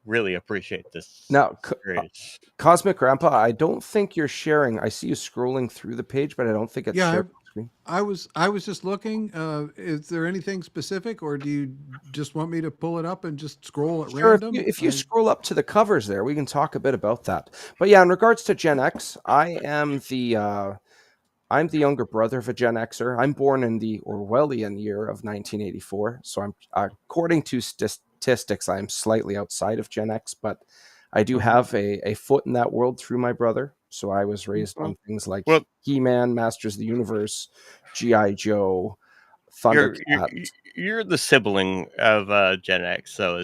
really appreciate this Now, series. Cosmic Grandpa, I don't think you're sharing. I see you scrolling through the page, but I don't think it's Yeah, shared on the screen. I was just looking. Is there anything specific, or do you just want me to pull it up and just scroll at Sure, random? if you scroll up to the covers there, we can talk a bit about that. But yeah, in regards to Gen X, I'm the younger brother of a Gen Xer. I'm born in the Orwellian year of 1984, so I'm according to statistics, I'm slightly outside of Gen X, but I do have a foot in that world through my brother. So I was raised on things like Well, He-Man, Masters of the Universe, G.I. Joe, you're Thundercat. you're the sibling of Gen X, so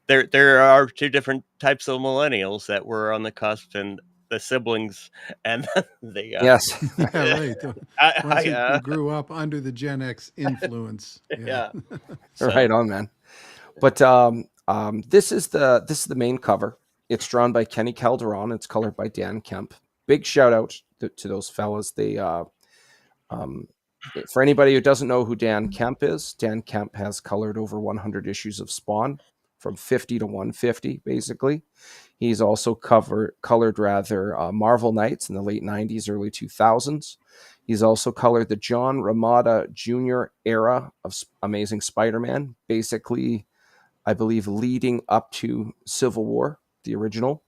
there are two different types of millennials that were on the cusp, and the siblings and the Yes, Yeah, right. The ones I who grew up under the Gen X influence. Yeah. yeah. right So on, man. But this is the main cover. It's drawn by Kenny Calderon. It's colored by Dan Kemp. Big shout out to those fellas. They um, for anybody who doesn't know who Dan Kemp is, Dan Kemp has colored over 100 issues of Spawn, from 50 to 150, basically. He's also colored Marvel Knights in the late 90s, early 2000s. He's also colored the John Romita Jr. era of Amazing Spider-Man, basically, I believe, leading up to Civil War, the original.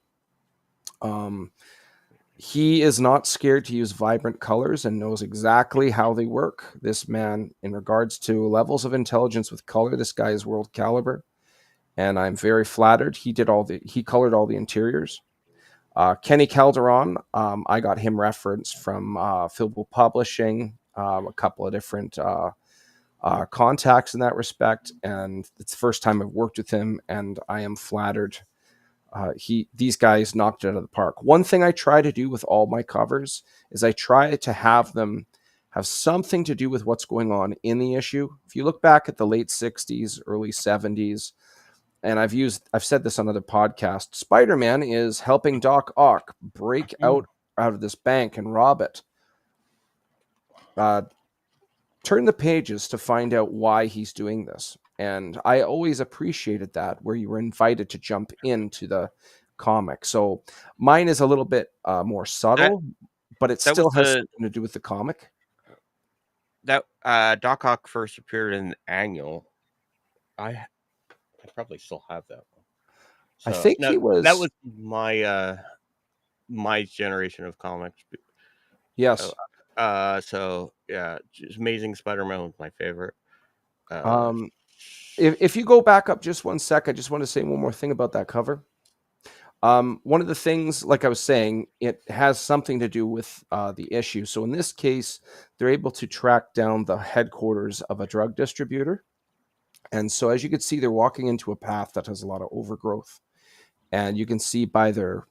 He is not scared to use vibrant colors and knows exactly how they work. This man, in regards to levels of intelligence with color, this guy is world caliber, and I'm very flattered. He colored all the interiors. Kenny Calderon, I got him referenced from Philbo Publishing, a couple of different contacts in that respect, and it's the first time I've worked with him, and I am flattered. These guys knocked it out of the park. One thing I try to do with all my covers is I try to have them have something to do with what's going on in the issue. If you look back at the late 60s, early 70s, and I've said this on other podcasts, Spider-Man is helping Doc Ock break out of this bank and rob it. Turn the pages to find out why he's doing this. And I always appreciated that, where you were invited to jump into the comic. So mine is a little bit more subtle, but it that was still has something to do with the comic. that Doc Ock first appeared in Annual. I probably still have that one. So I think he was. That was my my generation of comics. Yes. So yeah, Amazing Spider-Man was my favorite. If you go back up just one sec, I just want to say one more thing about that cover. One of the things, like I was saying, it has something to do with the issue. So in this case, they're able to track down the headquarters of a drug distributor. And so as you can see, they're walking into a path that has a lot of overgrowth. And you can see by their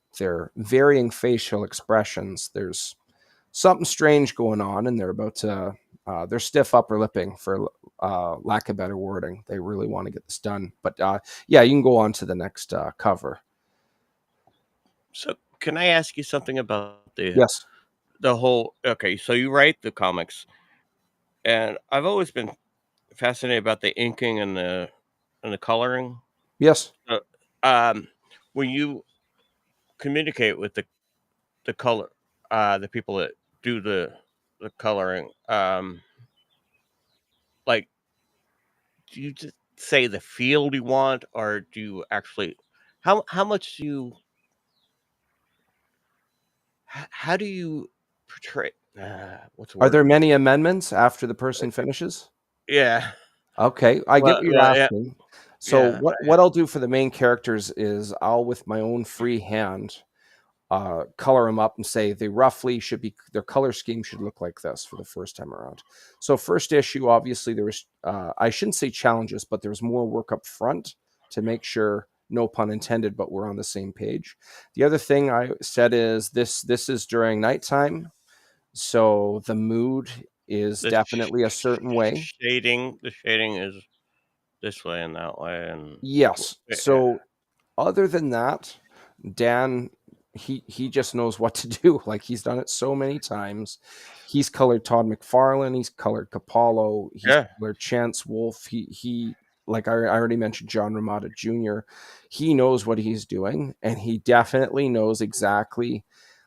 varying facial expressions, there's something strange going on, and they're about to they're stiff upper lipping, for lack of better wording. They really want to get this done. But yeah, you can go on to the next cover. So, can I ask you something about Yes. the whole? Okay, so you write the comics, and I've always been fascinated about the inking and the coloring. Yes. Uh, um, when you communicate with the color, the people that do the coloring, like, do you just say the field you want, or do you actually how much do you how do you portray? What's the Are word there I'm many looking? amendments after the person finishes? Yeah. Okay, I get Well, what you're yeah, asking. So yeah, what I'll do for the main characters is I'll, with my own free hand, color them up and say they roughly should be, their color scheme should look like this for the first time around. So first issue, obviously there was, I shouldn't say challenges, but there's more work up front to make sure, no pun intended, but we're on the same page. The other thing I said is this is during nighttime, so the mood is the definitely a certain way. shading is this way and that way, and Yes. yeah, So other than that, Dan, he just knows what to do. Like, he's done it so many times. He's colored Todd McFarlane. He's colored Capallo. He's yeah. colored Chance Wolf. He like I already mentioned John Ramada Jr. He knows what he's doing, and he definitely knows exactly.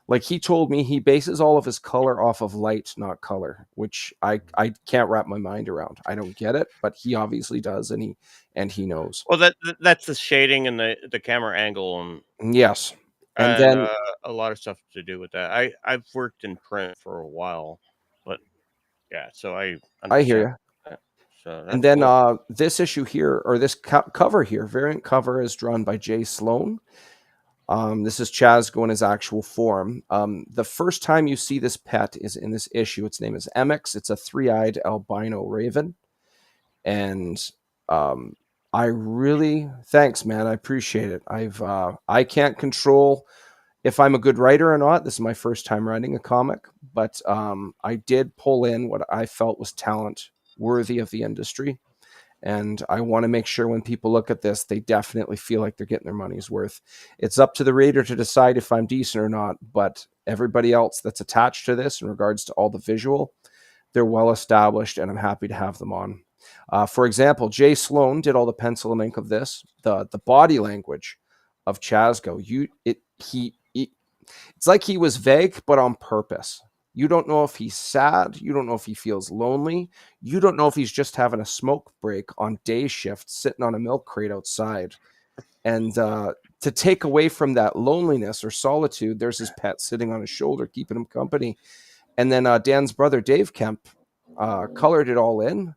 Like, he told me he bases all of his color off of light, not color, which I can't wrap my mind around. I don't get it, but he obviously does, and he knows. Well, that's the shading and the camera angle Yes. And and then a lot of stuff to do with that. I've worked in print for a while, but yeah, so I I hear understand you. that. So And that's then cool. this issue here, or this cover here, variant cover, is drawn by Jay Sloan. This is Chazgo in his actual form. The first time you see this pet is in this issue. Its name is Emix. It's a three-eyed albino raven. And I really, thanks, man. I appreciate it. I can't control if I'm a good writer or not. This is my first time writing a comic, but I did pull in what I felt was talent worthy of the industry. And I want to make sure when people look at this, they definitely feel like they're getting their money's worth. It's up to the reader to decide if I'm decent or not, but everybody else that's attached to this in regards to all the visual, they're well established, and I'm happy to have them on. For example, Jay Sloan did all the pencil and ink of this. The body language of Chazgo, it's like he was vague, but on purpose. You don't know if he's sad. You don't know if he feels lonely. You don't know if he's just having a smoke break on day shift, sitting on a milk crate outside. And to take away from that loneliness or solitude, there's his pet sitting on his shoulder, keeping him company. And then Dan's brother, Dave Kemp, colored it all in.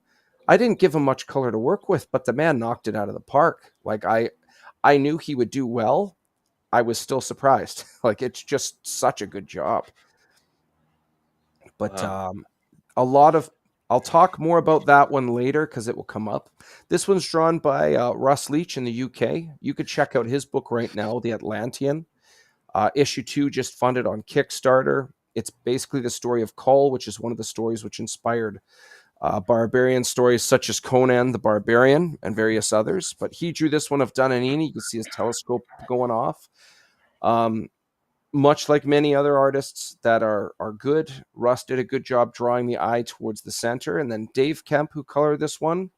I didn't give him much color to work with, but the man knocked it out of the park. Like, I knew he would do well. I was still surprised. Like, it's just such a good job. But Wow. a lot of, I'll talk more about that one later because it will come up. This one's drawn by Russ Leach in the UK. You could check out his book right now, The Atlantean. Issue 2 just funded on Kickstarter. It's basically the story of Kull, which is one of the stories which inspired barbarian stories such as Conan the Barbarian and various others. But he drew this one of Dunanini. You can see his telescope going off. Much like many other artists that are good, Russ did a good job drawing the eye towards the center. And then Dave Kemp, who colored this one,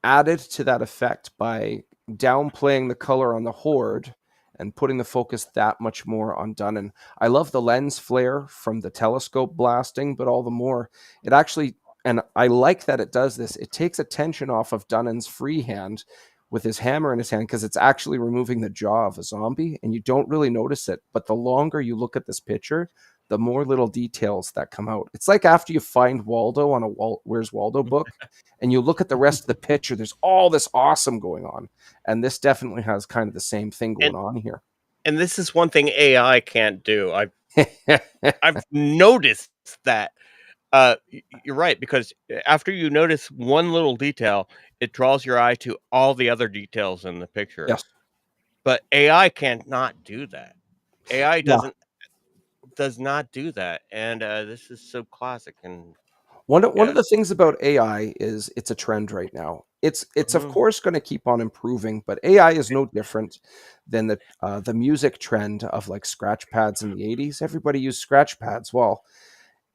added to that effect by downplaying the color on the Horde and putting the focus that much more on Dunnan. I love the lens flare from the telescope blasting, but all the more, it actually, and I like that it does this, it takes attention off of Dunnan's free hand with his hammer in his hand, because it's actually removing the jaw of a zombie, and you don't really notice it. But the longer you look at this picture, the more little details that come out. It's like after you find Waldo on a Where's Waldo book, and you look at the rest of the picture, there's all this awesome going on. And this definitely has kind of the same thing going And on here. and this is one thing AI can't do. I've noticed that. You're right, because after you notice one little detail, it draws your eye to all the other details in the picture. Yes. But AI can't not do that. AI Yeah. does not do that, and this is so classic. And One Yeah. of the things about AI is it's a trend right now. It's of Mhm. course going to keep on improving, but AI is no different than the music trend of like scratch pads in the 80s. Everybody used scratch pads. Well,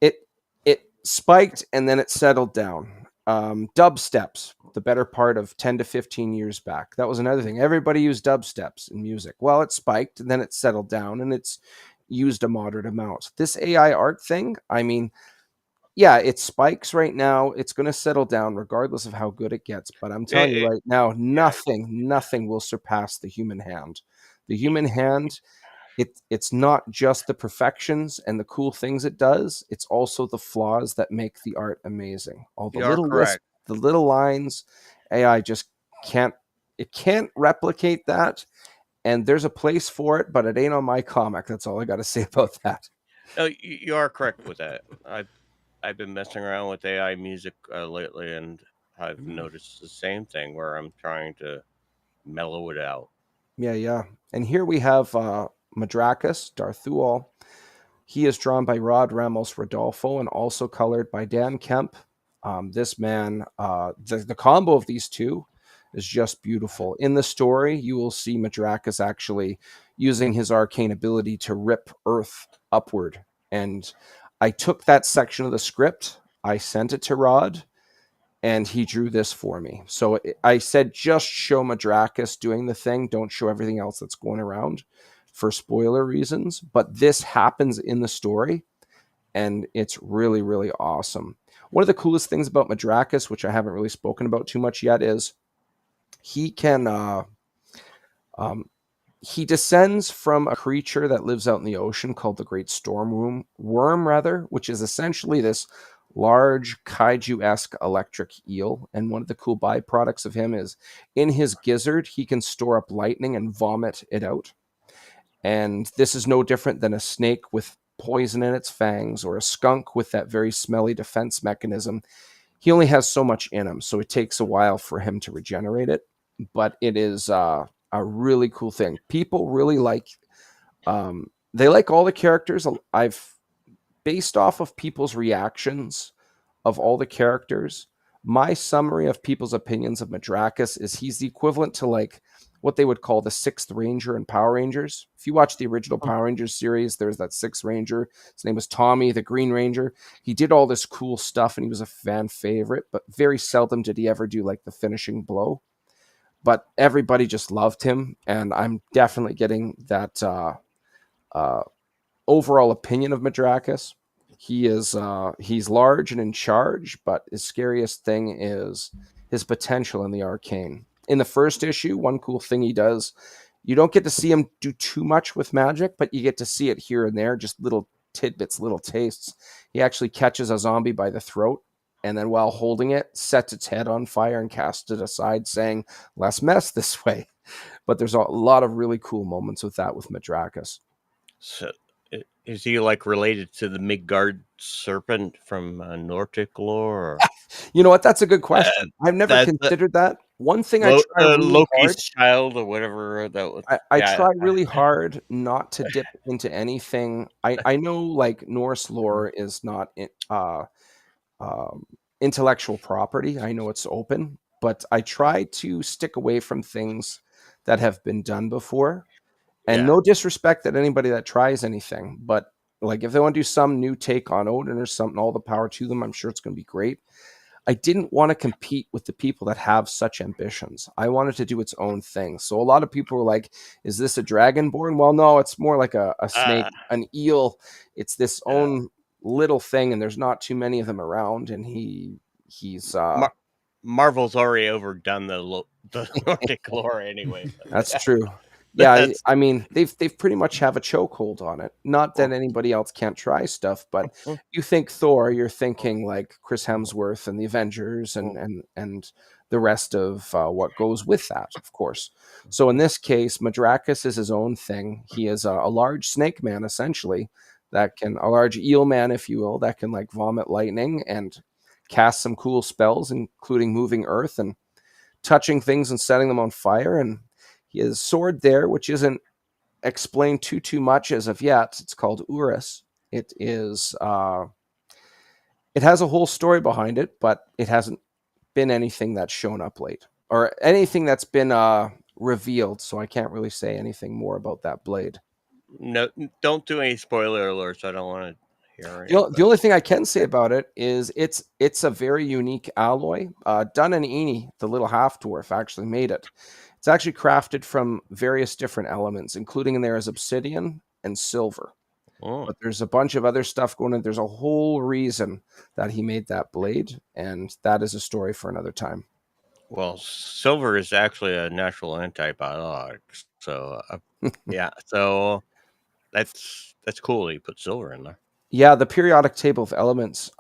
it it spiked and then it settled down. Dubsteps, the better part of 10 to 15 years back. That was another thing. Everybody used dubsteps in music. Well, it spiked and then it settled down and it's used a moderate amount. This AI art thing, I mean, yeah, it spikes right now. It's going to settle down regardless of how good it gets. But I'm telling you It right now, yeah. nothing will surpass the human hand. The human hand, it's not just the perfections and the cool things it does, it's also the flaws that make the art amazing. All the You are little wisp, correct. the little lines, AI just can't it can't replicate that. And there's a place for it, but it ain't on my comic. That's all I got to say about that. No, you are correct with that. I've been messing around with AI music lately, and I've noticed the same thing where I'm trying to mellow it out. Yeah, yeah. And here we have Madrakis, Darthual. He is drawn by Rod Ramos Rodolfo and also colored by Dan Kemp. This man, the combo of these two is just beautiful. In the story, you will see Madrakis actually using his arcane ability to rip Earth upward. And I took that section of the script, I sent it to Rod, and he drew this for me. So I said, just show Madrakis doing the thing. Don't show everything else that's going around for spoiler reasons. But this happens in the story, and it's really, really awesome. One of the coolest things about Madrakis, which I haven't really spoken about too much yet, is he can um, he descends from a creature that lives out in the ocean called the Great Storm Worm, rather, which is essentially this large kaiju-esque electric eel. And one of the cool byproducts of him is in his gizzard, he can store up lightning and vomit it out. And this is no different than a snake with poison in its fangs or a skunk with that very smelly defense mechanism. He only has so much in him, so it takes a while for him to regenerate it. But it is a really cool thing. People really like. They like all the characters. I've based off of people's reactions of all the characters. My summary of people's opinions of Madrakis is he's the equivalent to like what they would call the Sixth Ranger in Power Rangers. If you watch the original Power Rangers series, there's that Sixth Ranger. His name was Tommy, the Green Ranger. He did all this cool stuff and he was a fan favorite, but very seldom did he ever do like the finishing blow. But everybody just loved him, and I'm definitely getting that uh, overall opinion of Madrakis. He's large and in charge, but his scariest thing is his potential in the arcane. In the first issue, one cool thing he does, you don't get to see him do too much with magic, but you get to see it here and there, just little tidbits, little tastes. He actually catches a zombie by the throat, and then while holding it, sets its head on fire and casts it aside, saying, "Less mess this way." But there's a lot of really cool moments with that with Madrakis. So, is he like related to the Midgard serpent from Nordic lore? Or? You know what? That's a good Uh, question. I've never that considered that. One thing I try really Loki's hard, child or whatever that was. I Yeah, try really hard not to dip into anything. I know like Norse lore is not um, intellectual property. I know it's open, but I try to stick away from things that have been done before. And yeah. no disrespect at anybody that tries anything, but like if they want to do some new take on Odin or something, all the power to them. I'm sure it's going to be great. I didn't want to compete with the people that have such ambitions. I wanted to do its own thing. So a lot of people were like, is this a dragonborn? Well, no, it's more like a snake, Uh, an eel. It's this yeah. own little thing, and there's not too many of them around. And he's Mar- Marvel's already overdone the Nordic lore anyway. that's true. But Yeah, that's I mean, they've pretty much have a chokehold on it. Not that anybody else can't try stuff, but you think Thor, you're thinking like Chris Hemsworth and the Avengers and the rest of what goes with that, of course. So in this case, Madrakis is his own thing. He is a large snake man, essentially, a large eel man, if you will, that can like vomit lightning and cast some cool spells, including moving earth and touching things and setting them on fire. And he has a sword there, which isn't explained too much as of yet. It's called Urus. It is it has a whole story behind it, but it hasn't been anything that's shown up late or anything that's been revealed. So I can't really say anything more about that blade. No, don't do any spoiler alerts. I don't want to hear The, any. the only thing I can say about it is it's a very unique alloy. Dunn and Eni, the little half dwarf, actually made it. It's actually crafted from various different elements, including in there is obsidian and silver. Oh. But there's a bunch of other stuff going on. There's a whole reason that he made that blade, and that is a story for another time. Well, silver is actually a natural antibiotic. So, yeah. So that's cool that you put silver in there. Yeah, the periodic table of elements.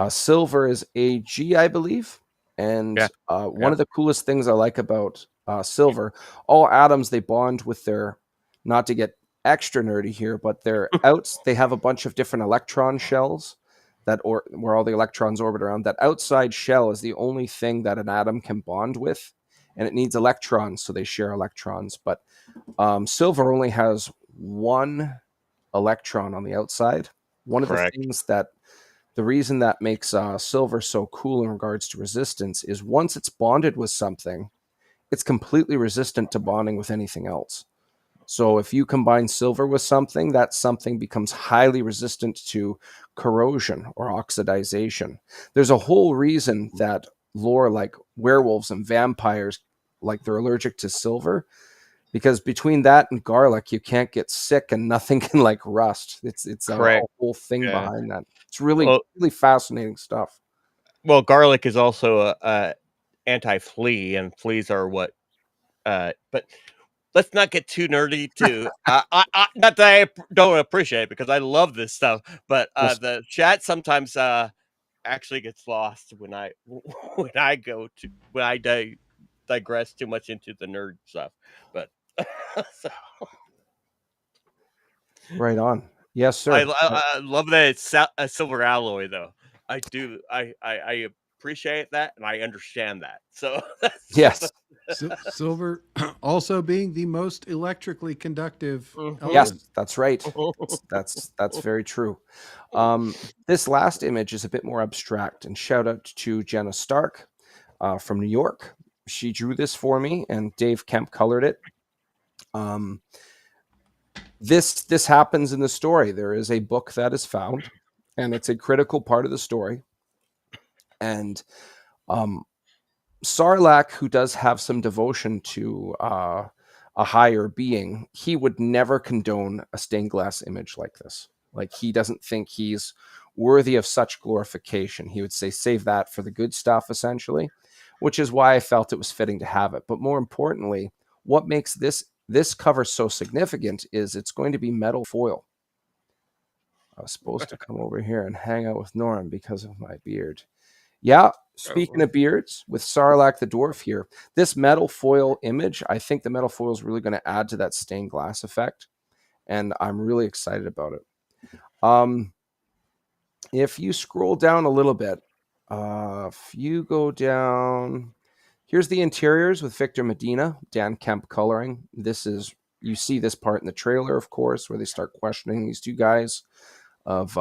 Silver is Ag, I believe. And Yeah. one Yeah. of the coolest things I like about silver, all atoms, they bond with their, not to get extra nerdy here, but their outs, they have a bunch of different electron shells where all the electrons orbit around. That outside shell is the only thing that an atom can bond with, and it needs electrons, so they share electrons. But silver only has one electron on the outside. One of the Correct. things that the reason that makes silver so cool in regards to resistance is once it's bonded with something, it's completely resistant to bonding with anything else. So if you combine silver with something, that something becomes highly resistant to corrosion or oxidization. There's a whole reason that lore like werewolves and vampires, like they're allergic to silver, because between that and garlic, you can't get sick and nothing can like rust. It's a Correct. whole thing Yeah. behind that. It's really, Well, really fascinating stuff. garlic is also a anti-flea, and fleas are what. But let's not get too nerdy. Too. Not that don't appreciate it because I love this stuff, but Yes. the chat sometimes actually gets lost when I when I digress too much into the nerd stuff. But so Right on. Yes, I, sir. I love that it's a silver alloy, though. I do. I appreciate that, and I understand that. So that's Yes. Silver also being the most electrically conductive Mhm. element. Yes, that's right. That's very true. This last image is a bit more abstract, and shout out to Jenna Stark from New York. She drew this for me, and Dave Kemp colored it. This happens in the story. There is a book that is found, and it's a critical part of the story. And um, Sarlacc, who does have some devotion to a higher being, he would never condone a stained glass image like this. Like, he doesn't think he's worthy of such glorification. He would say, save that for the good stuff, essentially, which is why I felt it was fitting to have it. But more importantly, what makes this cover so significant is it's going to be metal foil. I was supposed to come over here and hang out with Norm because of my beard. Yeah, speaking of beards, with Sarlacc the dwarf here, this metal foil image, I think the metal foil is really going to add to that stained glass effect, and I'm really excited about it. If you scroll down a little bit, if you go down, here's the interiors with Victor Medina, Dan Kemp coloring. You see this part in the trailer, of course, where they start questioning these two guys of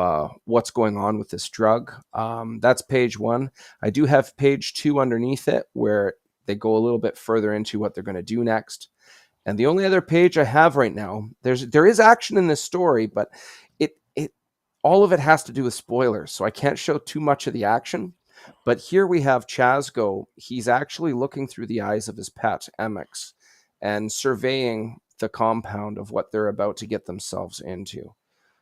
what's going on with this drug. That's page 1. I do have page 2 underneath it where they go a little bit further into what they're going to do next. And the only other page I have right now, there is action in this story, but it all of it has to do with spoilers, so I can't show too much of the action. But here we have Chazgo. He's actually looking through the eyes of his pet, Emix, and surveying the compound of what they're about to get themselves into.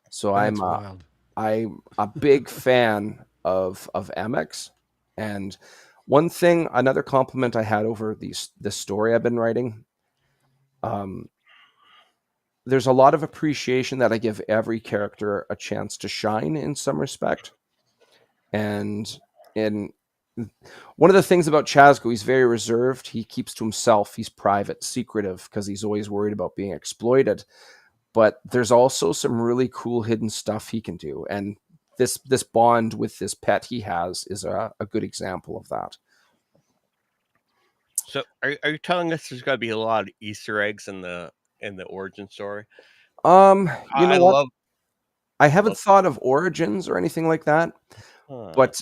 So That's wild. I'm a big fan of Amex. And another compliment I had over this story I've been writing, there's a lot of appreciation that I give every character a chance to shine in some respect. And in one of the things about Chazgo, he's very reserved. He keeps to himself. He's private, secretive, because he's always worried about being exploited. But there's also some really cool hidden stuff he can do. And this bond with this pet he has is a good example of that. So, are you telling us there's got to be a lot of Easter eggs in the origin story? You know I what? love. I haven't thought of origins or anything like that, but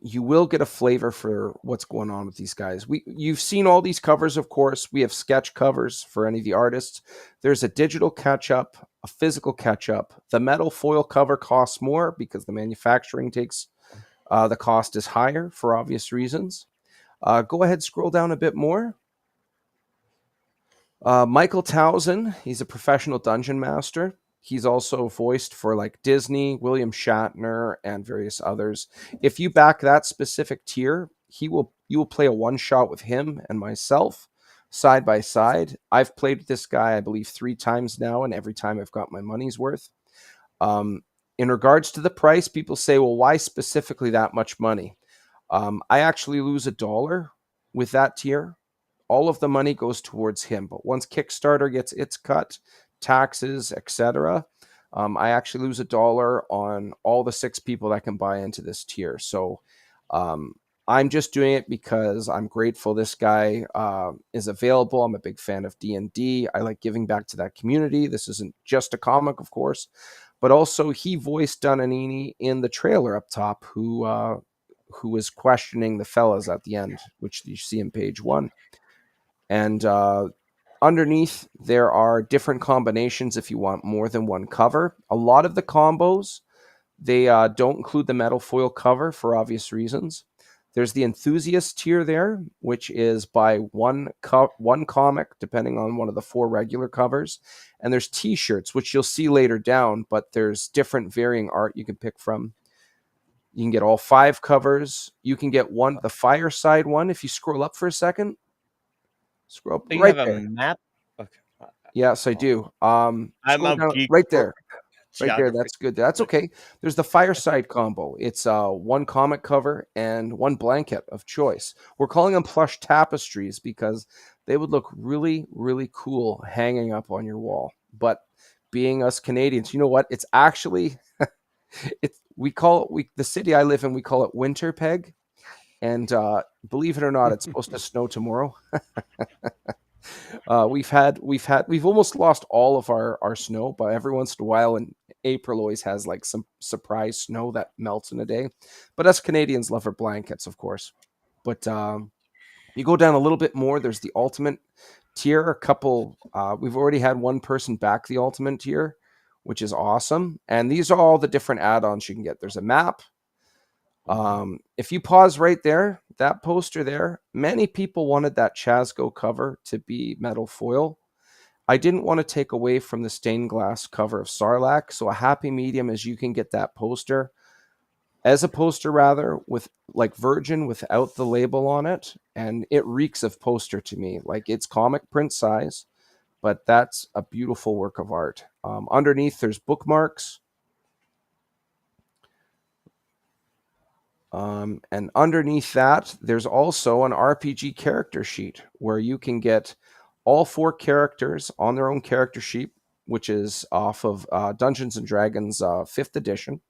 you will get a flavor for what's going on with these guys. You've seen all these covers, of course. We have sketch covers for any of the artists. There's a digital catch-up, a physical catch-up. The metal foil cover costs more because the manufacturing takes the cost is higher for obvious reasons. Go ahead, scroll down a bit more. Michael Towson, he's a professional dungeon master. He's also voiced for like Disney, William Shatner, and various others. If you back that specific tier, you will play a one shot with him and myself side by side. I've played with this guy, I believe, 3 times now, and every time I've got my money's worth. In regards to the price, people say, well, why specifically that much money? I actually lose $1 with that tier. All of the money goes towards him, but once Kickstarter gets its cut, taxes, etc., I actually lose $1 on all the 6 people that can buy into this tier. So I'm just doing it because I'm grateful this guy is available. I'm a big fan of D&D. I like giving back to that community. This isn't just a comic, of course, but also he voiced Donanini in the trailer up top, who was questioning the fellas at the end, which you see in page 1. And underneath, there are different combinations if you want more than one cover. A lot of the combos, they don't include the metal foil cover for obvious reasons. There's the enthusiast tier there, which is by one comic, depending on one of the 4 regular covers. And there's T-shirts, which you'll see later down, but there's different varying art you can pick from. You can get all 5 covers. You can get the Fireside one. If you scroll up for a second, scroll up You right have a there. map? Okay. Yes, I do. I'm Scroll a down geek right for there. Right there. geography. That's good. That's okay. There's the Fireside combo. It's 1 comic cover and 1 blanket of choice. We're calling them plush tapestries because they would look really, really cool hanging up on your wall. But being us Canadians, you know what? It's actually the city I live in, we call it Winterpeg. And believe it or not, it's supposed to snow tomorrow. We've almost lost all of our snow, but every once in a while, and April always has like some surprise snow that melts in a day. But us Canadians love our blankets, of course. But you go down a little bit more, there's the ultimate tier. We've already had 1 person back the ultimate tier, which is awesome. And these are all the different add-ons you can get. There's a map. If you pause right there, that poster there, many people wanted that Chasgo cover to be metal foil. I didn't want to take away from the stained glass cover of Sarlacc, so a happy medium is you can get that poster as a poster rather with like Virgin without the label on it, and it reeks of poster to me. Like it's comic print size, but that's a beautiful work of art. Underneath there's bookmarks. And underneath that, there's also an RPG character sheet where you can get all 4 characters on their own character sheet, which is off of Dungeons & Dragons 5th edition.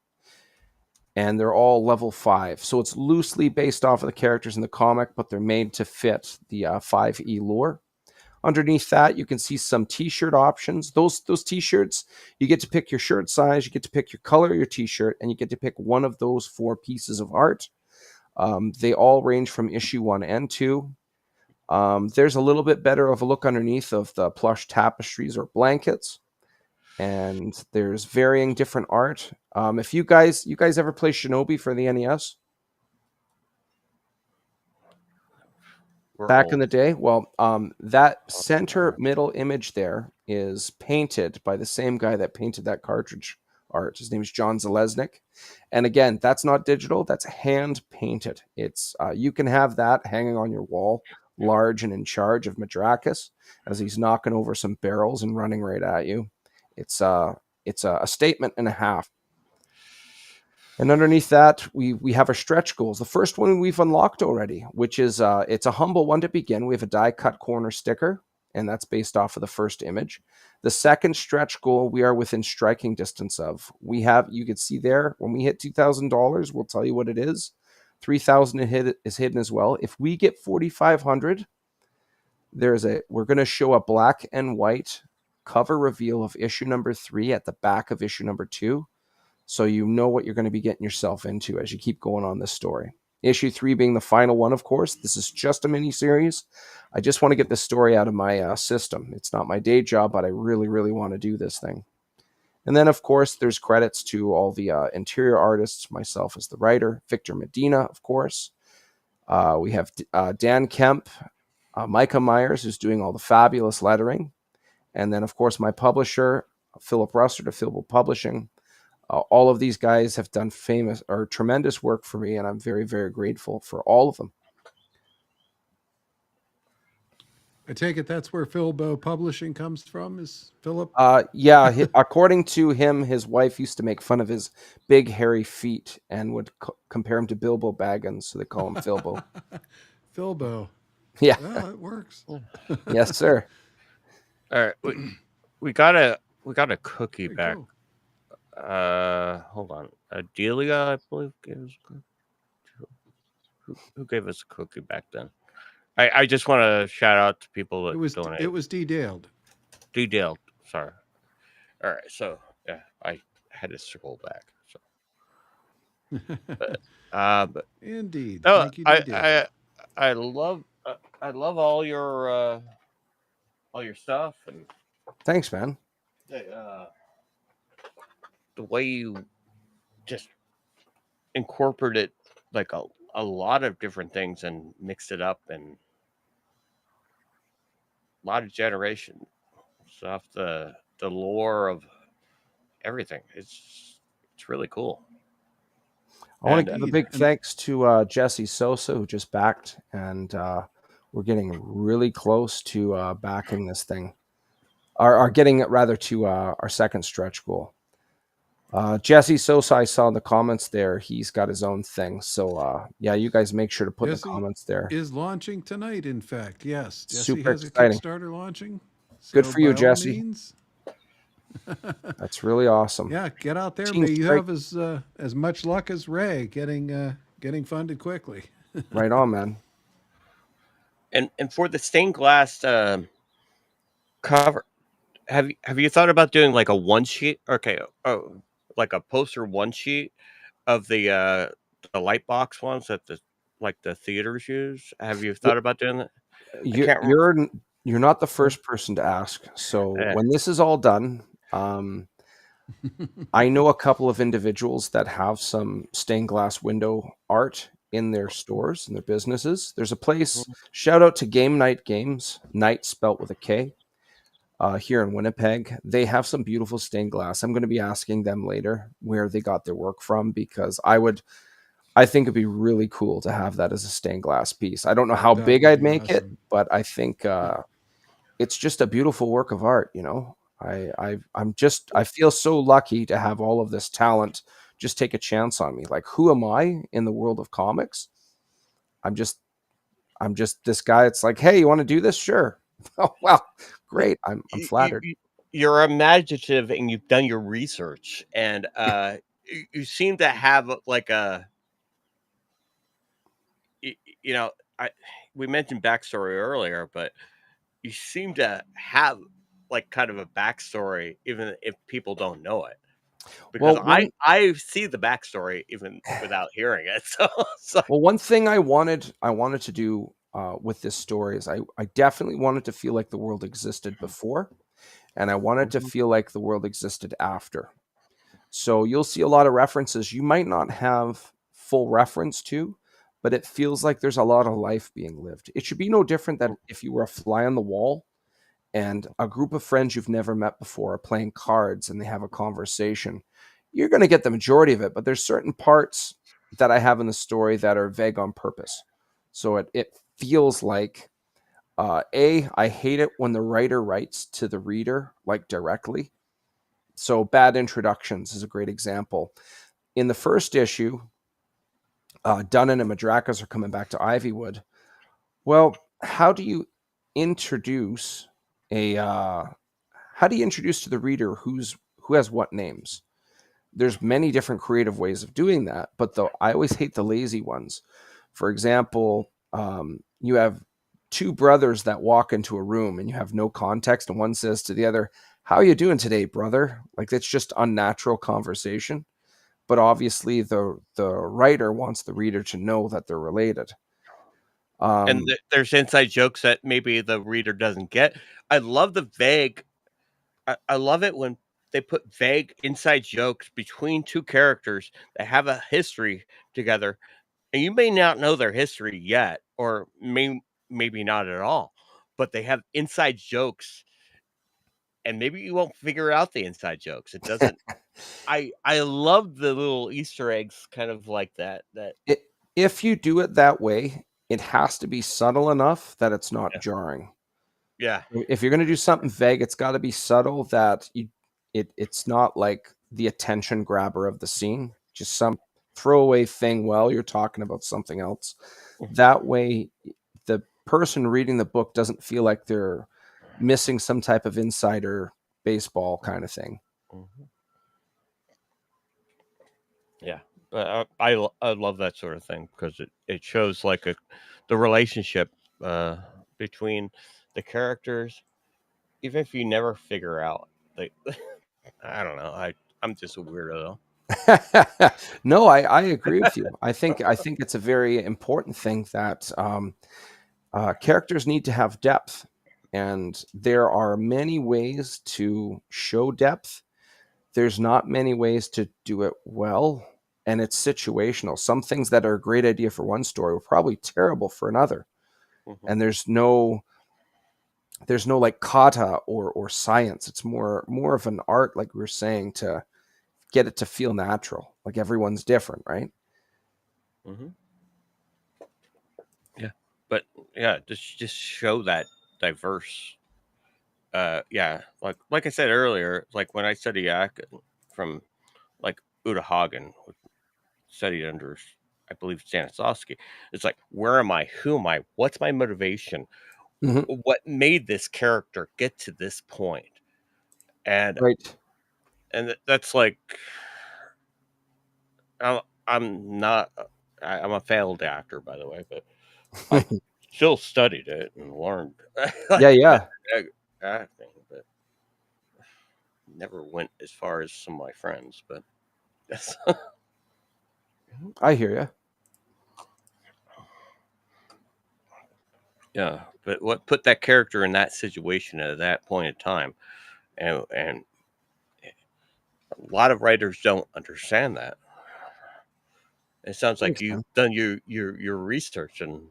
And they're all level 5. So it's loosely based off of the characters in the comic, but they're made to fit the 5e lore. Underneath that, you can see some T-shirt options. Those T-shirts, you get to pick your shirt size, you get to pick your color of your T-shirt, and you get to pick one of those 4 pieces of art. They all range from issue 1 and 2. There's a little bit better of a look underneath of the plush tapestries or blankets, and there's varying different art. If you guys ever play Shinobi for the NES? Back in the day, well, that center middle image there is painted by the same guy that painted that cartridge art. His name is John Zalesnik, and again, that's not digital; that's hand painted. It's you can have that hanging on your wall, large and in charge of Madrakis as he's knocking over some barrels and running right at you. It's a statement and a half. And underneath that, we have our stretch goals. The first one we've unlocked already, which is it's a humble one to begin. We have a die cut corner sticker, and that's based off of the first image. The second stretch goal we are within striking distance of. You can see there, when we hit $2,000, we'll tell you what it is. 3,000 is hidden as well. If we get 4,500, we're going to show a black and white cover reveal of issue number 3 at the back of issue number 2. so you know what you're going to be getting yourself into as you keep going on this story. Issue 3 being the final one, of course. This is just a mini series. I just want to get this story out of my system. It's not my day job, but I really, really want to do this thing. And then, of course, there's credits to all the interior artists, myself as the writer, Victor Medina, of course. We have Dan Kemp, Micah Myers, who's doing all the fabulous lettering. And then, of course, my publisher, Philip Russert of Philbo Publishing. All of these guys have done tremendous work for me, and I'm very, very grateful for all of them. I take it that's where Philbo Publishing comes from, is Philip? Yeah, according to him, his wife used to make fun of his big, hairy feet and would compare him to Bilbo Baggins, so they call him Philbo. Philbo. Yeah. Well, it works. Yes, sir. All right, we got a cookie Very back. cool. Hold on. Delia, I believe, gave us a cookie. Who gave us a cookie back then? I just want to shout out to people that donated. It was D-Daled. D-Daled. Sorry. All right, so yeah, I had to scroll back. So, but Indeed. no, Thank you, D-Daled. I love all your stuff, and Thanks, man. the way you just incorporated like a lot of different things and mixed it up, and a lot of generation stuff, the lore of everything. It's really cool. I want to give a big thanks to Jesse Sosa, who just backed, and we're getting really close to backing this thing, or getting it rather to our second stretch goal. Jesse Sosa, I saw in the comments there, he's got his own thing. So yeah, you guys make sure to put Jesse the comments there. Is launching tonight, in fact. Yes. Jesse Super has exciting. a Kickstarter launching. Good So for you, by all Jesse. means, That's really awesome. yeah, get out there. Team May you strike. have as much luck as Ray getting funded quickly. Right on, man. And for the stained glass cover, have you thought about doing like a one sheet? Okay, like a poster one sheet of the light box ones that the theaters use. Have you thought about doing that? You're not the first person to ask. So when this is all done, I know a couple of individuals that have some stained glass window art in their stores, in their businesses. There's a place, shout out to Game Night Games, night spelt with a K, here in Winnipeg. They have some beautiful stained glass. I'm going to be asking them later where they got their work from, because I think it'd be really cool to have that as a stained glass piece. I don't know how big I'd make it, but I think it's just a beautiful work of art, you know. I feel so lucky to have all of this talent just take a chance on me. Like, who am I in the world of comics? I'm just this guy. It's like, hey, you want to do this? Sure. Oh, well, great. I'm flattered. You're imaginative and you've done your research, and you seem to have like a, you know, we mentioned backstory earlier, but you seem to have like kind of a backstory, even if people don't know it. Because I see the backstory even without hearing it. So well, one thing I wanted to do with this story is I definitely wanted to feel like the world existed before, and I wanted to feel like the world existed after. So you'll see a lot of references you might not have full reference to, but it feels like there's a lot of life being lived. It should be no different than if you were a fly on the wall and a group of friends you've never met before are playing cards and they have a conversation. You're going to get the majority of it, but there's certain parts that I have in the story that are vague on purpose. So it feels like, I hate it when the writer writes to the reader, like directly. So bad introductions is a great example. In the first issue, Dunnan and Madrakas are coming back to Ivywood. Well, how do you introduce to the reader who has what names? There's many different creative ways of doing that, but I always hate the lazy ones. For example, you have two brothers that walk into a room and you have no context, and one says to the other, "How are you doing today, brother?" Like, that's just unnatural conversation. but obviously the writer wants the reader to know that they're related. And there's inside jokes that maybe the reader doesn't get. I love the vague. I love it when they put vague inside jokes between two characters that have a history together, and you may not know their history yet, or maybe not at all, but they have inside jokes, and maybe you won't figure out the inside jokes. It doesn't. I love the little Easter eggs, kind of like that. If you do it that way, it has to be subtle enough that it's not jarring. Yeah. If you're going to do something vague, it's got to be subtle that it's not like the attention grabber of the scene, just some throwaway thing while you're talking about something else. That way, the person reading the book doesn't feel like they're missing some type of insider baseball kind of thing. Yeah, but I love that sort of thing because it shows like the relationship between the characters, even if you never figure out. Like, I don't know. I'm just a weirdo. No, I agree with you. I think it's a very important thing that characters need to have depth, and there are many ways to show depth. There's not many ways to do it well, and it's situational. Some things that are a great idea for one story were probably terrible for another. And there's no like kata or science. It's more of an art, like we were saying, to get it to feel natural. Like everyone's different, right? Yeah, but yeah, just show that diverse. Yeah, like I said earlier, like when I studied from like Uta Hagen, studied under, I believe, Stanislavski. It's like, where am I? Who am I? What's my motivation? What made this character get to this point? And right. And that's like, I'm not. I'm a failed actor, by the way, but I still studied it and learned. Yeah. Acting, but never went as far as some of my friends. But that's I hear you. Yeah, but what put that character in that situation at that point in time, and a lot of writers don't understand that. It sounds like you've done your research, and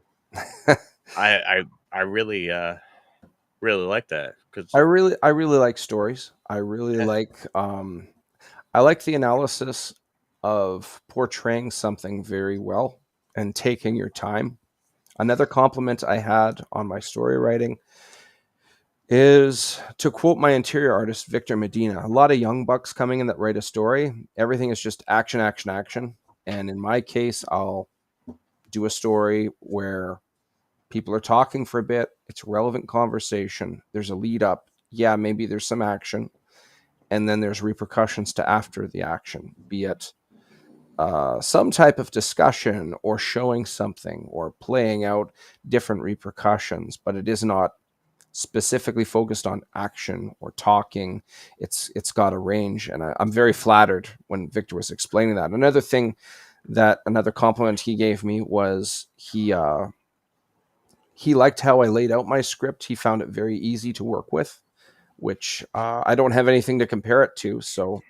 I really really like that because I really like stories. I really like I like the analysis of portraying something very well and taking your time. Another compliment I had on my story writing is, to quote my interior artist, Victor Medina, a lot of young bucks coming in that write a story. Everything is just action, action, action. And in my case, I'll do a story where people are talking for a bit. It's relevant conversation. There's a lead up. Yeah, maybe there's some action. And then there's repercussions to after the action, be it some type of discussion or showing something or playing out different repercussions, but it is not specifically focused on action or talking. It's got a range, and I'm very flattered when Victor was explaining that. Another compliment he gave me was he liked how I laid out my script. He found it very easy to work with, which I don't have anything to compare it to. So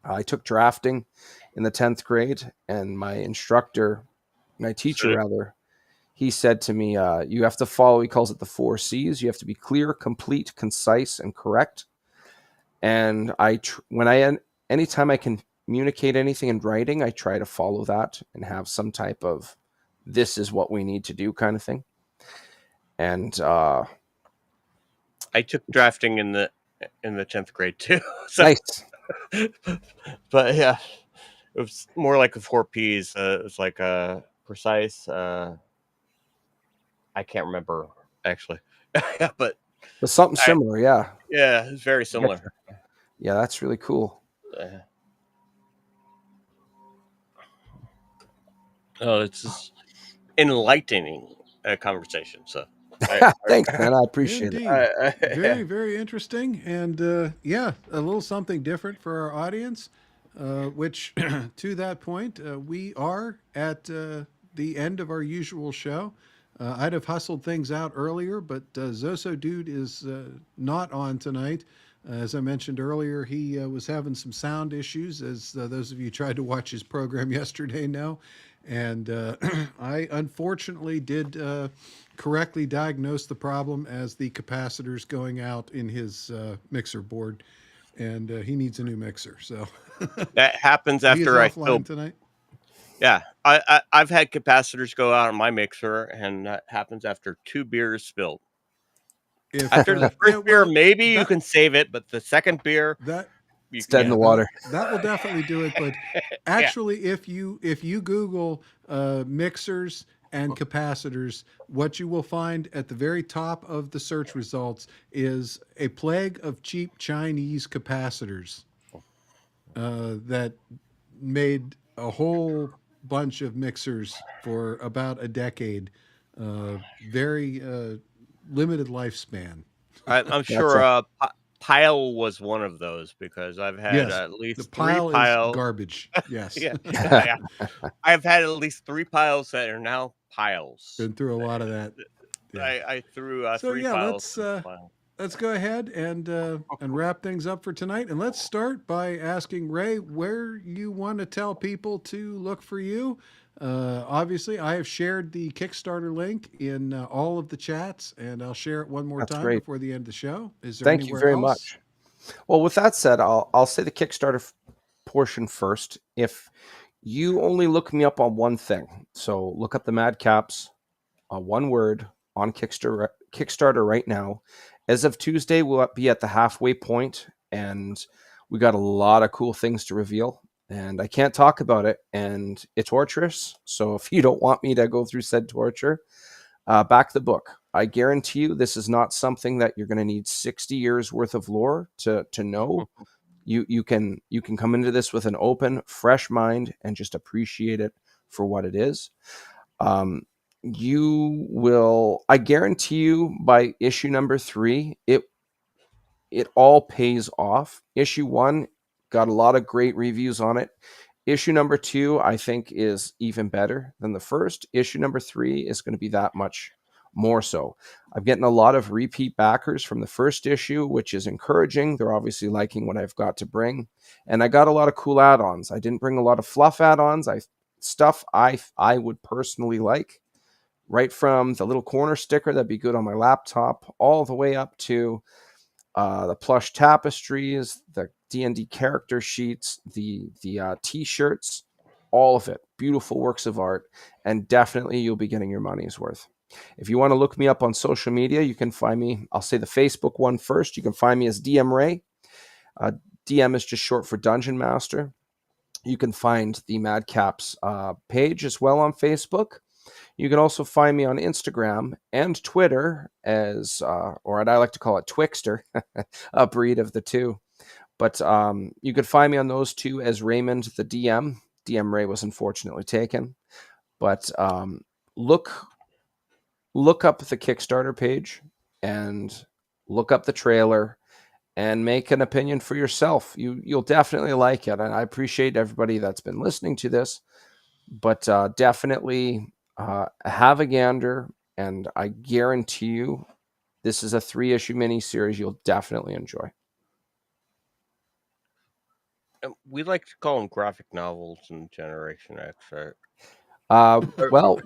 I took drafting in the 10th grade, and my teacher, he said to me, you have to follow, he calls it the 4 C's. You have to be clear, complete, concise, and correct. And anytime I can communicate anything in writing, I try to follow that and have some type of, this is what we need to do kind of thing. And I took drafting in the 10th grade too. So, nice. But yeah, it was more like the 4 P's. It was like precise. I can't remember actually, but something similar. Yeah. Yeah, it's very similar. Yeah, that's really cool. Oh, it's just enlightening conversation. So, thanks, man. I appreciate it. Very, very interesting, and yeah, a little something different for our audience. which to that point, we are at the end of our usual show. I'd have hustled things out earlier, but Zoso Dude is not on tonight. As I mentioned earlier, he was having some sound issues, as those of you tried to watch his program yesterday know. And I unfortunately did correctly diagnose the problem as the capacitors going out in his mixer board, and he needs a new mixer. So That happens he is after I offline fill. tonight. Yeah, I've had capacitors go out on my mixer, and that happens after 2 beers spilled. If After the yeah, first beer, well, maybe you that can save it, but the second beer, that It's dead in yeah, the water. that will definitely do it. But yeah. actually, if you Google mixers and capacitors, what you will find at the very top of the search results is a plague of cheap Chinese capacitors that made a whole bunch of mixers for about a decade. Very limited lifespan. I'm sure Gotcha. Pile was one of those because I've had Yes, at the least 3 pile is Pile. garbage. Yes, Yeah, yeah, yeah. I've had at least 3 piles that are now piles. been through a lot of that. Yeah. I threw So 3 yeah, piles in the pile. let's go ahead and wrap things up for tonight. And let's start by asking Ray where you want to tell people to look for you. Obviously, I have shared the Kickstarter link in all of the chats, and I'll share it one more That's time great. before the end of the show. Is there Thank you anywhere very else? much. Well, with that said, I'll say the Kickstarter portion first. If you only look me up on one thing, so look up the Madcaps, one word on Kickstarter right now. As of Tuesday, we'll be at the halfway point, and we got a lot of cool things to reveal. And I can't talk about it, and it's torturous. So if you don't want me to go through said torture, back the book. I guarantee you, this is not something that you're going to need 60 years worth of lore to know. You can come into this with an open, fresh mind and just appreciate it for what it is. You will, I guarantee you, by issue number 3, it all pays off. Issue 1 got a lot of great reviews on it. Issue number 2, I think, is even better than the first. Issue number 3 is going to be that much more so. I'm getting a lot of repeat backers from the first issue, which is encouraging. They're obviously liking what I've got to bring. And I got a lot of cool add-ons. I didn't bring a lot of fluff add-ons. Stuff I would personally like, right from the little corner sticker that'd be good on my laptop, all the way up to the plush tapestries, the D&D character sheets, the t-shirts, all of it. Beautiful works of art, and definitely you'll be getting your money's worth. If you want to look me up on social media, you can find me. I'll say the Facebook one first. You can find me as DM Ray. DM is just short for Dungeon Master. You can find the Madcaps page as well on Facebook. You can also find me on Instagram and Twitter as, or I like to call it Twixter, a breed of the two. But you could find me on those two as Raymond the DM. DM Ray was unfortunately taken. But look up the Kickstarter page and look up the trailer and make an opinion for yourself. You'll definitely like it. And I appreciate everybody that's been listening to this. But definitely have a gander, and I guarantee you this is a 3-issue miniseries you'll definitely enjoy. We like to call them graphic novels in Generation X, right? Well,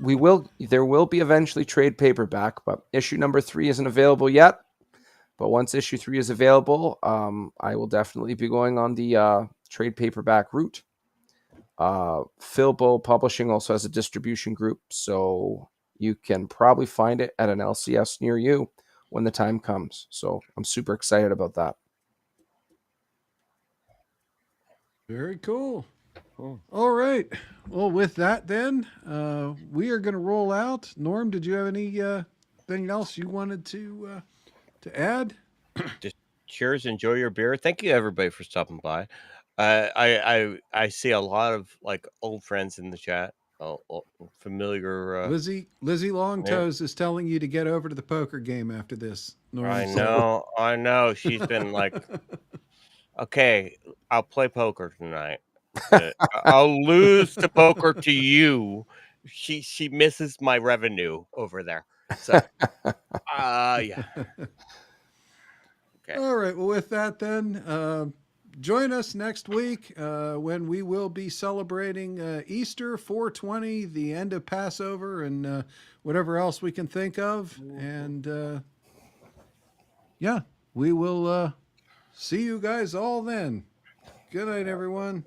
there will be eventually trade paperback, but issue number 3 isn't available yet. But once issue 3 is available, I will definitely be going on the trade paperback route. Philbo Publishing also has a distribution group, so you can probably find it at an LCS near you when the time comes. So I'm super excited about that. Very cool. All right. Well, with that, then we are going to roll out. Norm, did you have anything else you wanted to add? Just cheers, enjoy your beer. Thank you everybody for stopping by. I see a lot of like old friends in the chat, familiar. Lizzie Longtoes is telling you to get over to the poker game after this. Norm, I know. She's been like, okay, I'll play poker tonight. I'll lose to poker to you. She misses my revenue over there. So, yeah. Okay. All right. Well, with that, then, join us next week when we will be celebrating Easter, 420, the end of Passover, and whatever else we can think of. And yeah, we will see you guys all then. Good night, everyone.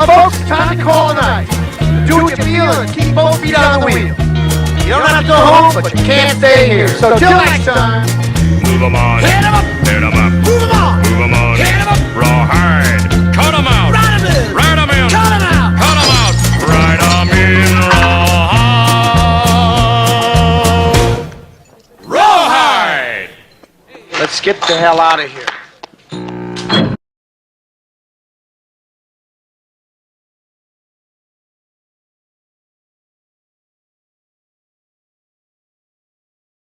Folks, time to call a night. Do what you feel and keep both feet on the wheel. You don't have to go home, but you can't stay here. So till next time. Move 'em on. Hit 'em up. Hit 'em up. Move 'em on. Move 'em on. Hit 'em up. Rawhide. Cut 'em out. Ride 'em in. Ride 'em in. Cut 'em out. Cut 'em out. Ride 'em in. Rawhide. Let's get the hell out of here.